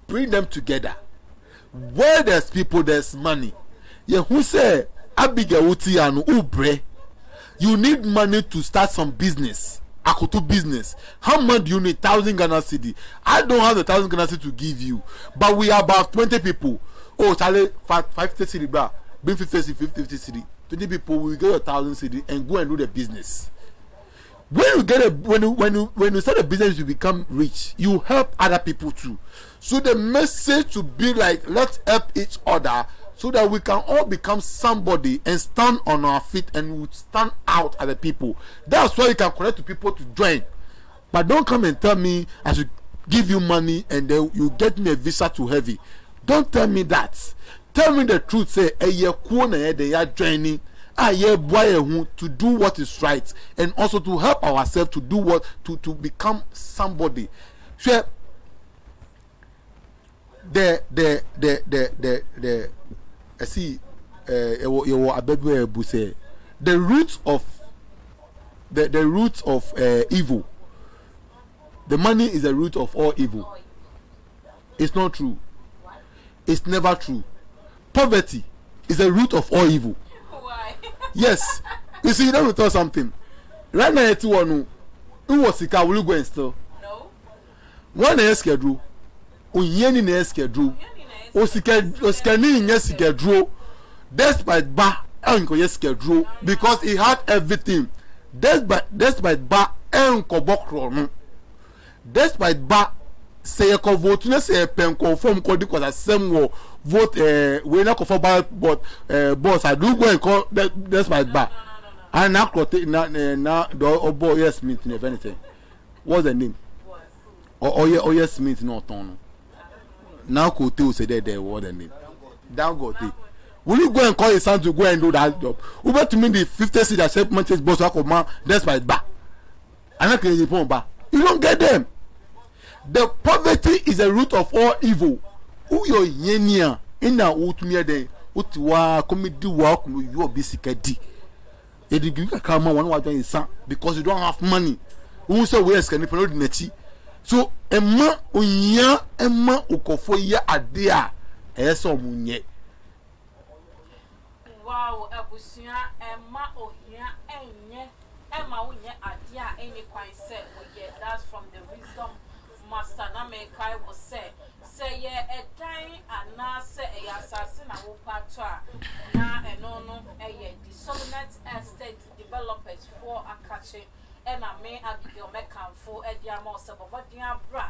Speaker 3: bring them together. Where there's people, there's money. Yeah, who say Abigail Utianu Ubre? You need money to start some business. Akoto business. How much do you need? 1,000 Ghana cedi. I don't have the 1,000 Ghana cedi to give you, but we are about 20 people. Oh, Charlie, 50 cedi, bra. Bring 50 cedi. 20 people will get 1,000 cedi and go and do the business. When you get when you start a business, you become rich. You help other people too. So the message to be like, let's help each other, so that we can all become somebody and stand on our feet and we stand out as a people. That's why you can connect to people to join. But don't come and tell me I should give you money and then you get me a visa to heaven. Don't tell me that. Tell me the truth. Say, they are joining. yeah boy who to do what is right and also to help ourselves to do what to become somebody. Sure. The I see the roots of the roots of evil. The money is the root of all evil. It's not true. It's never true. Poverty is the root of all evil.
Speaker 2: Why?
Speaker 3: Yes. You see, let me tell you something. Right now, who was sick? Will you go and steal?
Speaker 2: No.
Speaker 3: One is schedule. Unyeni na schedule. Osikani nye schedule. Despite ba, enko ye schedule because he had everything. Despite ba, enko bokro no. Despite ba, say you can vote, you say pen confirm call because the same will vote. We not confirm but boss. I do go and call. Despite ba, and now now the boy yes Smith if anything. What's the name? Oh yes Smith not on. Now Kote will say that what the name? Dangote. Will you go and call your son to go and do that job? Uber to me the 50 seat that said Manchester boss man despite ba. I'm not going to ba. You don't get them. The poverty is the root of all evil. Who your yenia in a utmia day, Utiwa, comedy work, you are basically D. You can come on one in son because you don't have money. Who say where's can you promote Nechi? So, Emma Unya, Emma Ukofoya Adia, Eso Munye.
Speaker 2: Wow, Abusia, Emma Ohia, Emma Unya Adia, any quite said, that's from the wisdom. Master Namekai was say a dying and now say a assassin a wopatra now and no a dissonant estate developers for a catching and I may Abigail Mecan for a diamos of what dear bra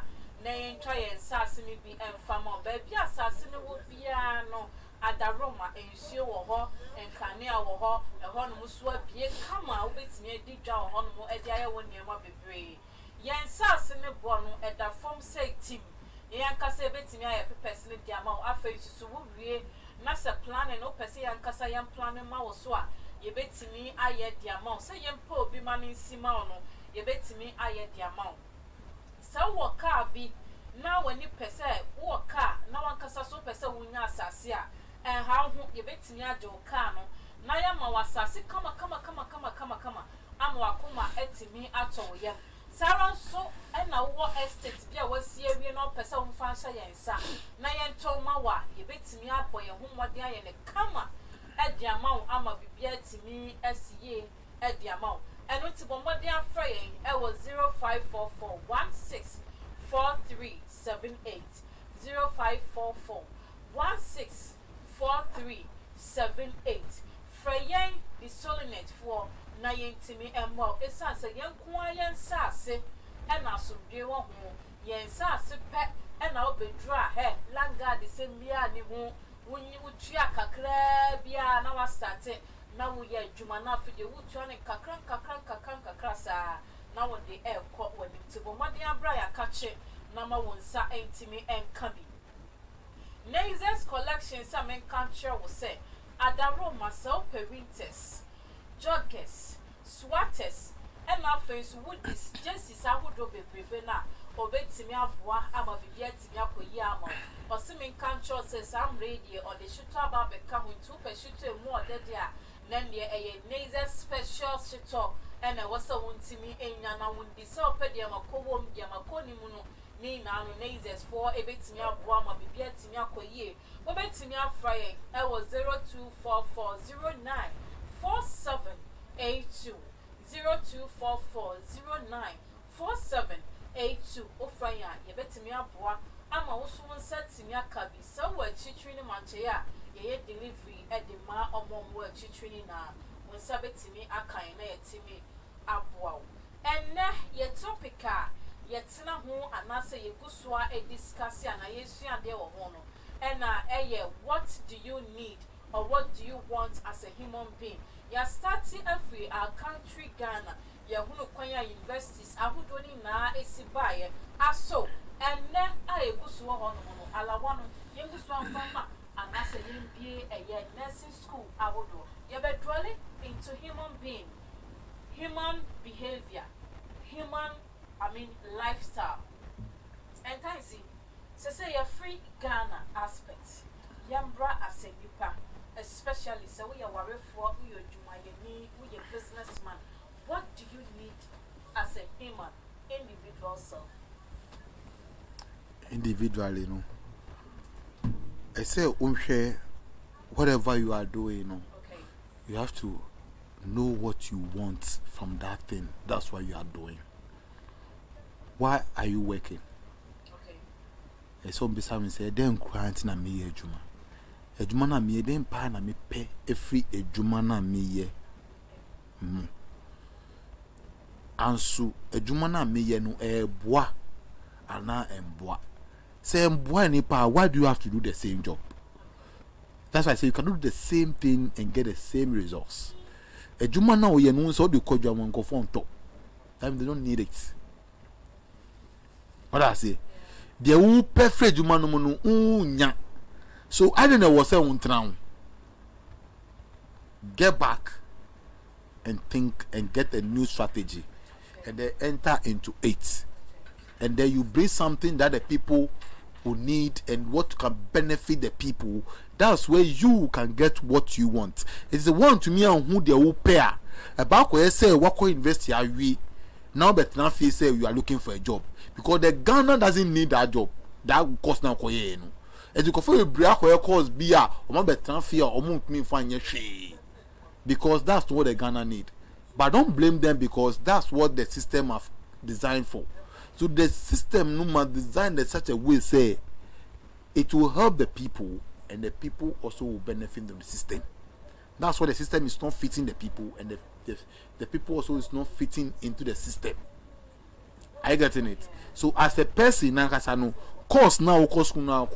Speaker 2: name try and assassin be and famo baby assassin would be no at the Roma and you or and Kania or a honmuswa be a come out with me a deep down on more a dia when you might be brave. Yen sas in the bono at the form say team. Yan cassa betting me a person in the amount of face to we Nasa plan and no person and cassa yan planning mawswa. Ye bet me I yet the amount. Say yan po be man in Simano. Ye bet me I yet the amount. So what car be now when you pesa what car now one cassa so pesa wunya sasia and how ye bet me a jo cano. Nayama was sassy come. I'm wakuma etimi at all yet. Sarah so and now what estate be a was here we no person fancy and sa. Nayan told Mawa, you bet me up for your home what day and a comma at the amount I'ma be beer to me as ye at the amount. And what's one what they are fraying, I was 0544164378 0544164378 Fraying the solinet for Nayen Timmy and Mo, it's as a young quiet sassy, and I some dear one home, yen sassy pet, and I'll be dry hair, langa the same biani home, when you would check a crab, now I started. Now we are Jumana for the wood turning kakran crassa. Now when the air caught when it's a Madia Briar catch it, number one sa Timmy and Cubby. Nazes collection, some in country will say, Adaro myself per winters. Joggers, swatters, and my face would this just I would be prevena, obey to me abois, I'm a yet to Yako Yama, or swimming country says I'm ready, or the shooter about becoming 2 per shooter more dead there, then the a nasal special shooter, and I was a one to me, and I would be so pedia Macom Yamakoni Muno, Nina, nasals for a bit to me abois, my baby to Yako ye, obey to me Friday, I was 024409. 4782 024409 4782 Ofraya, ye bet me aboa. I'm also one set to me a cabby, so we're chittering manchea, ye delivery at the ma or more work chittering now. When sabbat to me a kind to me aboa. And now ye topica, yet na who and answer ye guswa a discussion, I yes, and there were one. And what do you need? Or what do you want as a human being? You're starting every our country Ghana. You're going to acquire universities. I would only now a sibaye. So, and then I go to one ala one, young one from and as a MBA a nursing school awodo you be dwelling into human being, human behavior, human lifestyle. And I see say a free Ghana aspect yambra as a nipa, especially so we are worried for we a businessman. What do you need as a human individual self?
Speaker 3: Individually, I say, whatever you are doing,
Speaker 2: Okay.
Speaker 3: you have to know what you want from that thing. That's what you are doing. Why are you working?
Speaker 2: Okay.
Speaker 3: So, beside me, say, then crying na me ejuma. Ejuma na me, then pa na me pay every ejuma na me ye. Ansu, ejuma na me ye no boa, ana emboa. Say emboa nipa, why do you have to do the same job? That's why I say you can do the same thing and get the same results. Ejuma na oye no so the kodwa mon go phone top. Time they don't need it. What I say? The who perfect ejuma no no nya. So I don't know what say untraun. Get back and think and get a new strategy and then enter into it. And then you bring something that the people who need and what can benefit the people. That's where you can get what you want. It's the one to me and who they will pay. About where say what university are we now, but now feel say you are looking for a job because the Ghana doesn't need that job. That cost now koye no. As you go for a break where course be a or but now fear or won't mean find your shade because that's what the Ghana need. But don't blame them because that's what the system have designed for. So the system no man designed in such a way say it will help the people and the people also will benefit from the system. That's why the system is not fitting the people and the people also is not fitting into the system. Are you getting it? So as a person now course now course now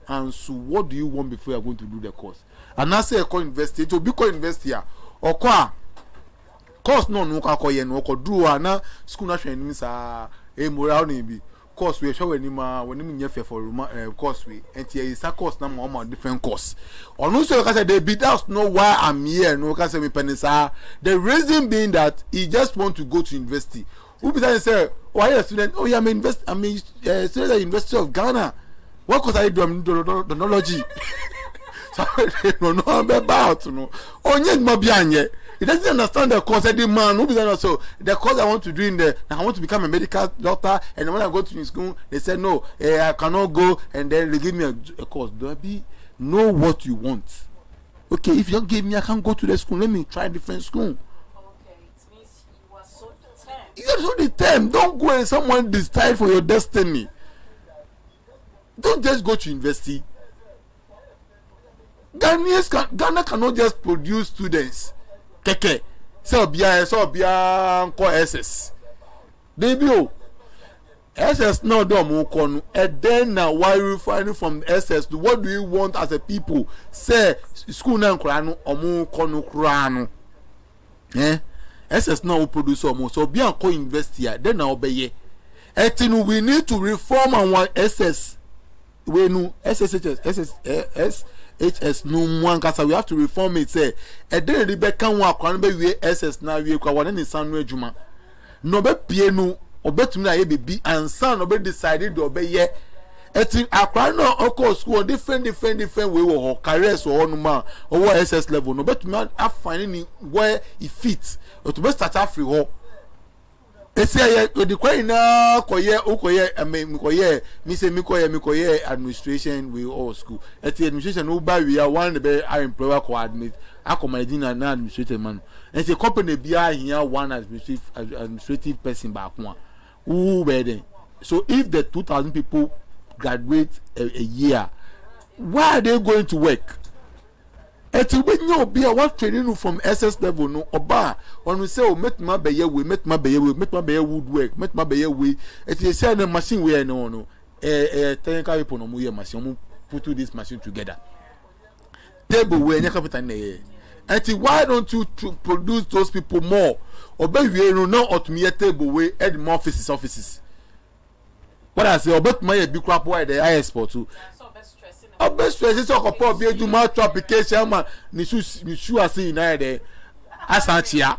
Speaker 3: and so what do you want before you are going to do the course? And I say a university to be university or course no ko do na school na hwe nim sa moral ni bi course we hwe wani ma wani munye fe for course we enti e isa course na ma different course onu so ka say they be that's not why I'm here no ka say me penisa the reason being that he just want to go to university who be say why a student oh yeah I'm student at the University of Ghana what course are you doing donology so no about no onye ma bi anye. He doesn't understand the course. The man who is so the course I want to do in the I want to become a medical doctor, and when I go to school, they said no, I cannot go, and then they give me a course. Do I know what you want? Okay, if you don't give me, I can't go to the school. Let me try a different school.
Speaker 2: Okay, it means you are so determined.
Speaker 3: You are so determined. Don't go and someone decide for your destiny. Don't just go to university. Ghana cannot just produce students. Keke so bia ko SS baby SS no do mo ko no and then now why you find from SS to what do you want as a people say school na nkura no omo ko no kura no SS now produce omo so bia ko university then now obeye etinu we need to reform our SS we no SSHS no one kasa we have to reform it say e dey Rebecca one akwan be we SS na we kwa one ni sanu adwuma no be pie no obetumi na ye bebi ansa no be decided do be ye eti akwan no okọ school different way wo careers wo no ma wo SS level no betumi afine ni where it fits to be start afri ho esi ye the kwai na koye me say me koye administration we all school at the administration no buy we are one be our employer coordinate akomanaging na administrative man and the company bia here one administrative person back one who be there. So if the 2,000 people graduate a year, why are they going to work? Eti we nyo be what training from SS level no oba when we say oh make my be woodwork make my be we eti say na machine we no technical people no mo machine put this machine together table we any capital na eti why don't you produce those people more oba we no automate table we add more offices what I say oba my big crap why the high export too best is a couple of years to match application man ni shoe as in there asantia.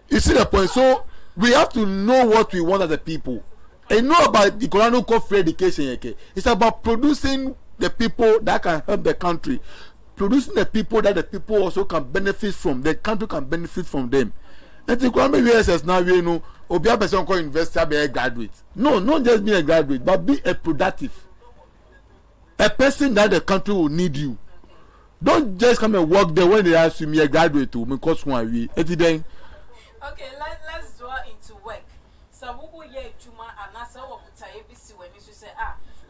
Speaker 3: You see the point? So we have to know what we want as a people and know about the economic free education. It's about producing the people that can help the country, producing the people that the people also can benefit from, the country can benefit from them. And the economic USS now, you know, or be a person called investor, be a graduate. No, not just be a graduate, but be a productive. A person that the country will need you. Don't just come and work there when they ask you me a graduate to because who are we? Okay,
Speaker 2: let's draw into work. So who ye chuma anasa wo kutaye bisi when you say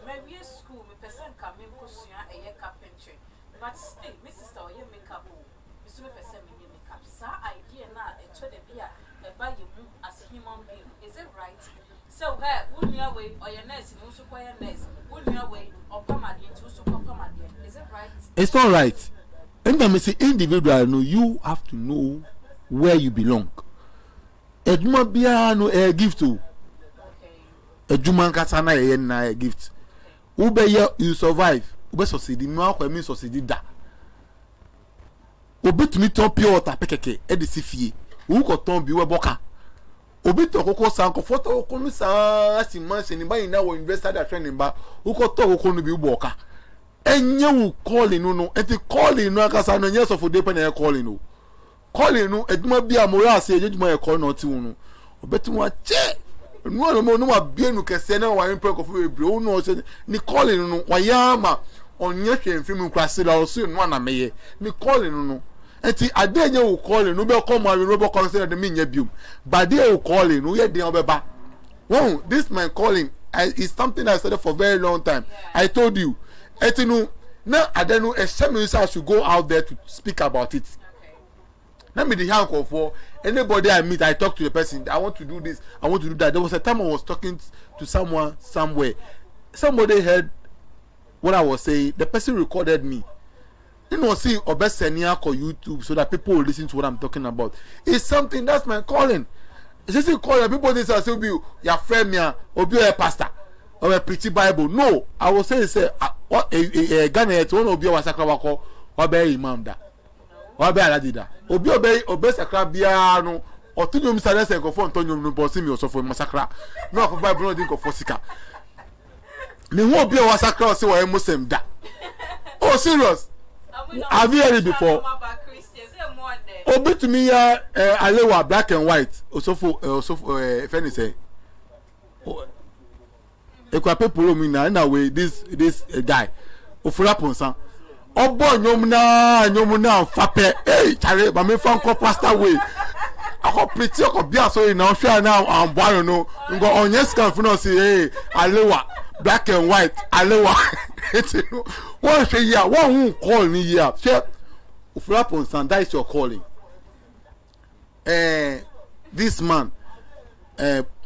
Speaker 2: maybe a school me person come in kosuya a year carpentry. But hey, my sister or ye makeup me so me person me makeup. Sa idea na e to the beer e buy you as a human being. Is it right? So her who your way or your nurse no so your nurse. Who your way or pamadi to so pamadi. Is it right?
Speaker 3: It's not right. And then me say individual no, you have to know where you belong. Ejuma bia no a gift to. Ejuma nkasa na ye na a gift. Ube ye you survive. Ube succeed no akwa me succeed da. Obi tumi ton pure water pekeke e de sifie. Wo ko ton bi we boka. Obi to kokko san ko foto ko nu san asiman se ni ba ina wo investor da training ba. Wo ko to kokko nu bi boka. Enye wo calling no enti calling no akasa no nye so for dey pen e calling no. Calling no eduma bia mora se eduma e call no ti wonu obetu wa che no ma bia nu kese na wa impre ko fu ebre o no se ni calling no wa yama onye hwemfim kwase la o so no na meye ni calling no enti ade nye wo calling no be come and robo call say de me nya biom but dey wo calling no ye dey obeba won this my calling is something I started for a very long time. I told you enti no na ade no I should go out there to speak about it. Let me the hand call for anybody I meet. I talk to the person. I want to do this. I want to do that. There was a time I was talking to someone somewhere. Somebody heard what I was saying. The person recorded me. You know, see Obesenia or YouTube so that people will listen to what I'm talking about. It's something that's my calling. It's just a calling. People say, "Say, be your friend, or be a pastor, or a preaching Bible." No, I was saying, "Say, what a Ghana to one be a sakrawako or be imam da." Obe aladida obe sakra bia no otunyum sare se ko fon tonyum no bosi mi osofo masakra no of Bible no din ko fosika me hu obi o sakra o se wa Muslim da. Oh serious? Have you heard it before? Obi to me ya alewa black and white osofo if any say ekwa people mi na way this guy ofura ponsan obo nyom na fape chare ba me fan ko pastor way ako pretty ko bia so na hwa na ambo no ngo onye scan fu no say alewa black and white alewa one say ya one who call me here say ufrapon stand that is your calling. This man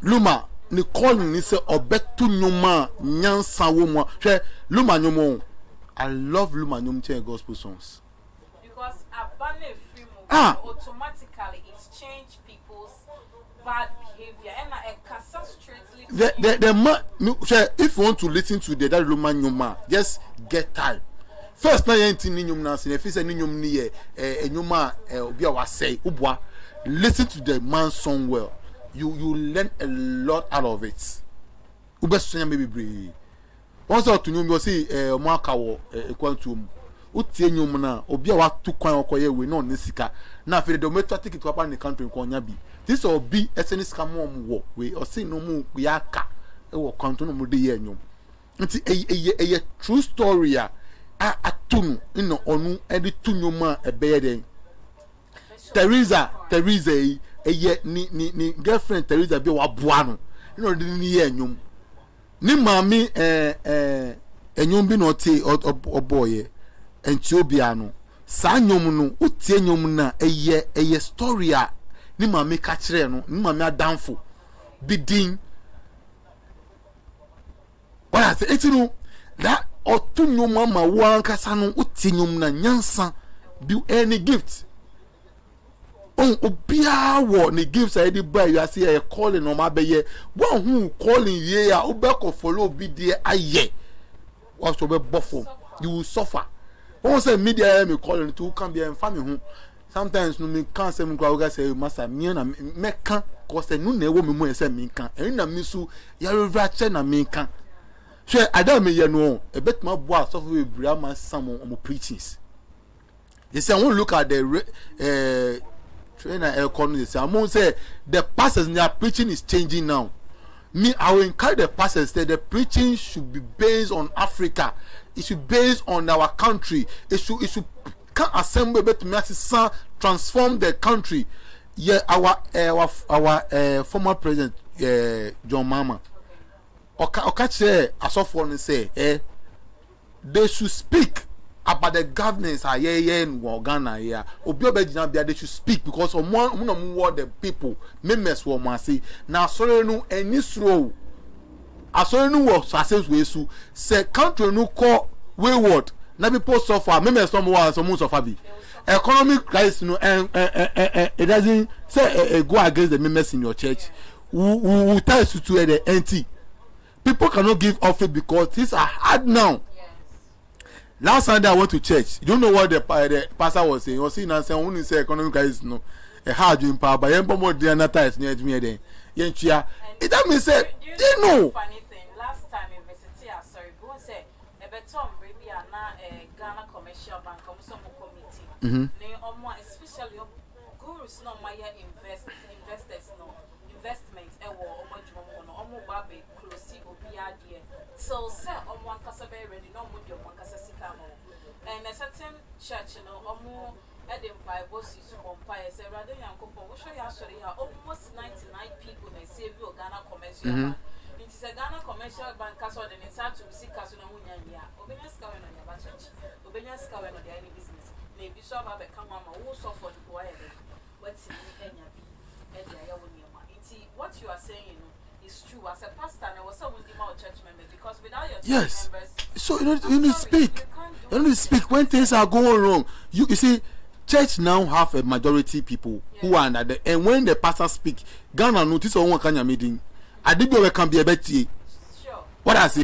Speaker 3: Luma ni calling ni say obetu nyoma nyansa wo mo hwe Luma nyomo. I love Lumanyum gospel songs.
Speaker 2: Because abandon free movement automatically it's changed people's bad behavior and
Speaker 3: if you want to listen to the that Lumanyum, just get time. First na yenti ninyum na se if say ninyum ni enyuma obi a wa say ubwa listen to the man's song well. You learn a lot out of it. Ube sonya maybe breathe. Once or to you see Maka wo equantum. Utie nyum na obi a wa tu kwan okoye we no nisika. Na fe the meto take it up in the country ko nya bi. This will be SNS scam wo we or say no mu ya ka e wo kwanto no mu de ye nyum. Nti eye true story a atunu ino onu e de tu nyum a ebeye den. Teresa eye ni girlfriend Teresa bi wa boa no. Ino de ni ye nyum. Ni mami enyom bi no te oboye enti obia no sa nyom no utie nyom na eye story a ni mami ka kire no ni mami adamfo bidin wala se etinu that otu nyom ama wo ankasa no utie nyom na nyansa bi any gift on obia wo ni gifts I did buy you are see a calling on my beye one who calling ye ya obeko follow bi de aye what so be buffo You will suffer. When say media me calling to can be and family who sometimes no me can't say me go say master me na me can cause no na wo me mo say me can and na me so ya reverse na me can. So I don't me you know a bit my boy so we bring some on preachings. They say when look at the trainer economy say I'm say the pastors in their preaching is changing now. Me, I will encourage the pastors that the preaching should be based on Africa. It should be based on our country. It should can assemble to me transform the country. Yeah, our former president John Mahama. Okay, say as of one say they should speak about the governance in Ghana here. They should speak because the people members will say now sorry no any slow. I saw no work success way so say country no call wayward. Na people suffer members some suffer. Economic crisis no it doesn't say go against the members in your church. We tell you to the NT. People cannot give offering because things are hard now. Last Sunday I went to church. You don't know what the pastor was saying. He was saying and saying only say economic crisis no a hard dream power but yen more than that is near me then. Yen chia. It that means say you know.
Speaker 2: Funny thing, last time in Vicinity, sorry, go say a betom baby and Ghana commercial bank some committee. Especially gurus no my investors no investment baby close obiadie. So say one casabe ready no mudio one casasicamo. And a certain church, you know, Edin Bible is umpire, say rather young couple, we show you actually almost 99 people in Savio Ghana commercial bank. It is a Ghana commercial bank, castle, and it's hard to see Casino Munya, Obedience Cowen on your church, Obedience Cowen on any business. Maybe so have a come on who suffer the boy. What's in Kenya? What you are saying is true. As a pastor, I was so with the church members because without your church members,
Speaker 3: so you need to speak. You need to speak when things are going wrong. You see, church now have a majority people who are under the, and when the pastor speak, Ghana notice on one kind of meeting. I did can be a betty.
Speaker 2: Sure.
Speaker 3: What I say?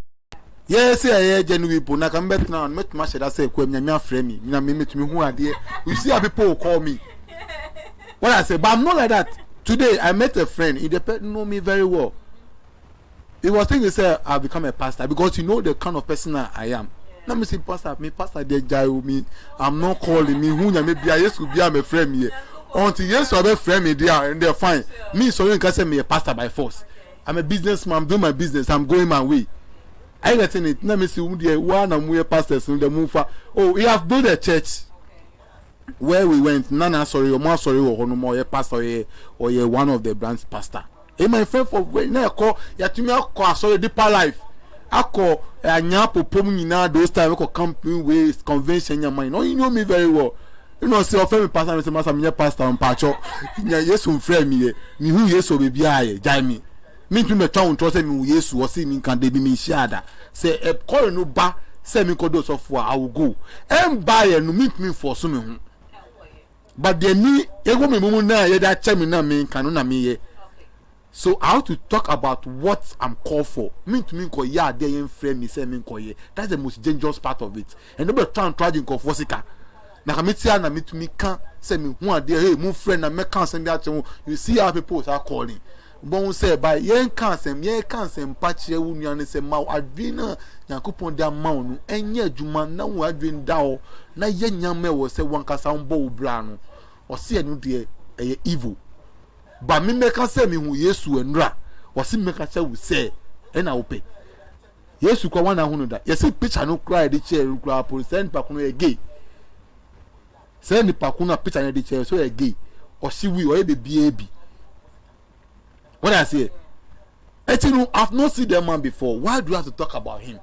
Speaker 3: Yes, yeah, genuine people. Now come back now and make my share. I say, "Come, me friend me. Me meet me who are there." You see how people call me. What I say, but I'm not like that. Today I met a friend. He know me very well. He was thinking, say, I'll become a pastor because you know the kind of person I am. Let me say, pastor, they jai me. I'm not calling me. Who maybe I used to be a friend here. Until yes, I have a friend me there and they're fine. Me, so you can say me a pastor by force. I'm a businessman. I'm doing my business. I'm going my way. I get in it. Let me see who the one and we are pastors in the move. Oh, we have built a church where we went. Nana, sorry, or more sorry, or no more a pastor or one of the branch pastor. Hey, my friend, for when I call, you have to me call sorry deeper life. I call a nyapo pomina those time I call camping ways convention your mind. No, you know me very well. You know, say offer me pastor, me say master me pastor on pacho. Yes, un friend me. Me who yes so baby I jai me. Me to me town trust me yes or see me can they be me shada. Say a call no ba say me call those of I will go. And buy no meet me for some. But the me ego me mumu na ye that tell me na me can na me ye. So I have to talk about what I'm called for. Me to me call yeah they ain't friend me say me call ye. That's the most dangerous part of it. And nobody try and try to call for sika. Na kamitia na me to me can say me who are there hey my friend na me can send that you see how people are calling. But say by yen can send patch ye wu and say ma adwina Yakupon dia ma no enye adwuma na wo adwin da o na ye nyame wo say wan kasa mbo bra no o se enu de evil. Ba me meka say me hu Yesu enura o se meka say wo say e na wo pe Yesu kwa wana hunu da yesi picture no cry de chair kura police send pa kuno e gay send pa kuno picture na de chair so e gay o si wi o e be bi. What I say I've not seen the man before. Why do you have to talk about him?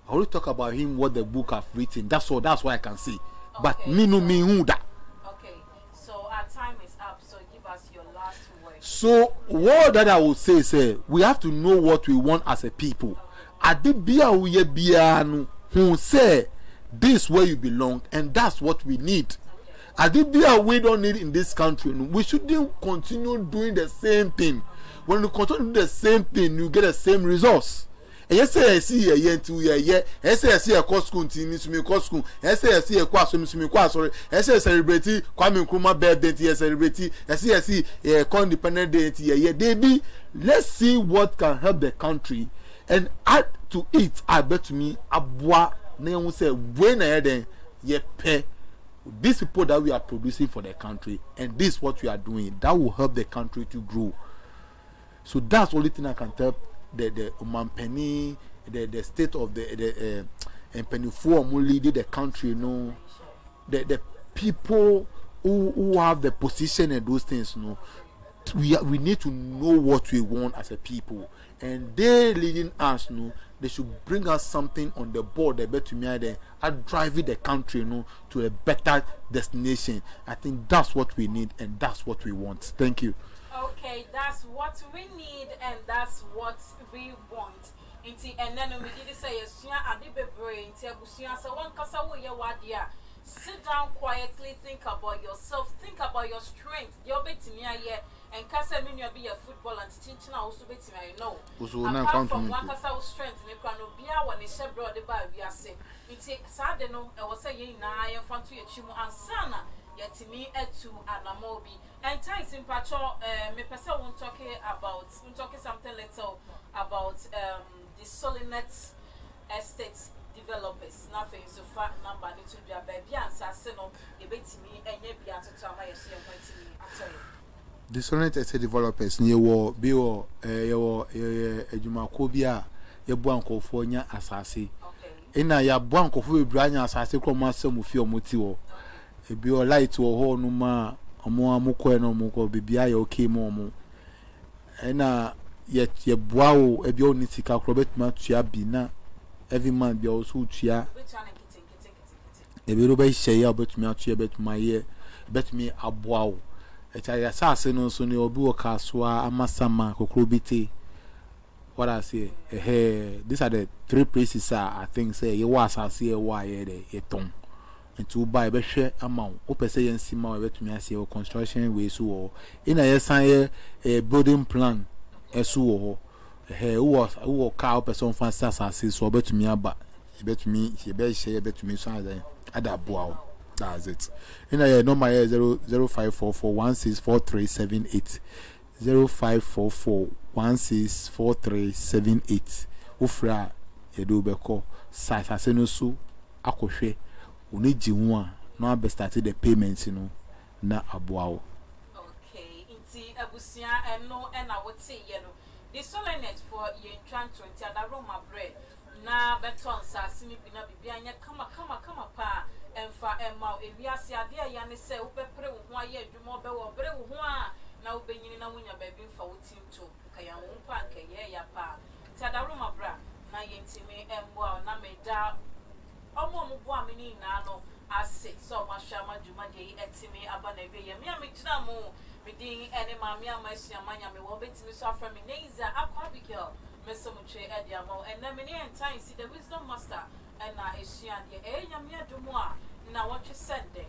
Speaker 3: I will talk about him what the book have written. That's all. That's what I can see. Okay. But me no me who that.
Speaker 2: Okay. So our time is up. So give us your last word.
Speaker 3: So what that I would say, we have to know what we want as a people. Adibia uye bianu who say this where you belong, and that's what we need. Adibia we don't need in this country. We shouldn't continue doing the same thing. When you continue the same thing, you get the same results. yes ye nti ye yes ye cost school nti mi sumi cost school yes ye kwa so mi sumi kwa sorry yes celebrate Kwame Nkrumah birthday nti celebrate yes independent day nti ye dey be. Let's see what can help the country and add to it. I bet me abwa na hu say when na then ye pay these people that we are producing for the country, and this is what we are doing that will help the country to grow. So that's the only thing I can tell the Omanpeni, the state of the Pennyfour who lead the country, you know, the people who have the position and those things, you know, we need to know what we want as a people, and they leading us, you know, they should bring us something on the board. They better me there and driving the country, you know, to a better destination. I think that's what we need and that's what we want. Thank you.
Speaker 2: Okay, that's what we need and that's what we want. And then we did say yes, brain, so one kasa wo wadia. Sit down quietly, think about yourself, think about your strength. Your bet me here and kasa mean you be a football and teaching also bet me know. Apart from one kasa strength, ne kwano bia when is abroad the bar we are say. It's sad no, I was saying na I am front to your chimu and sana. Yet me to Anamobi and ties in patrol. Me person won't talk something little about the Solinet Estates developers. Nothing so far number to be a baby and Sassino, a bit me and ye be out to my
Speaker 3: the Solinet Estate developers near war, Bio, Jumakobia, your Banco for Nya Assassi. In a Banco for Branya Assassi, Cromasso Mufio Mutio. Ebi o light wo ho no ma omo amukọ no mukọ bibia ya okay mo na ye boa wo ebi o ni sika kro betuma tua bi na every man bi o so tua ebi ro ba hye ya betuma tua betuma ye betumi aboa wo echa ya sase no so ne obi wo kasoa amasama kokro biti. What I say these are the three places I think say ye was asase e wa ye de ye ton. And to buy a share amount, open say and see more to me. I say, construction way so in a yes, a building plan as who was cow person fast as I say, so bet to me about bet me, she bet share bet to me, so at that bow. That's it. In a no my 0544164378 0544164378 Ufra Yedubeko Sasa Senusu Akoshe. Uniji one no be started the payments, you know, na abuao.
Speaker 2: Okay, inti abusia eno na wote ye no. The Solinet for ye tran 20 ada Roma bread na beton sa sini bina bibia nya kama pa emfa emma ewiase ade ya ne se upepre wo ho aye adwuma be wo bre wo ho a na ubenyini na wonya ba bi mfa wotinto kaya wo mpa nka ye ya pa. Ti ada Roma bra na ye ntimi embo na meda omo bo amini na no ase so mashama juma de etimi aba na be ye me amigina mu medin ene maami amasia manya me wo betimi so afra me neiza akwa bikel meso mutwe ede amo ene me ne entan si the wisdom master and na esua de e nyame adomo a na wotwe sende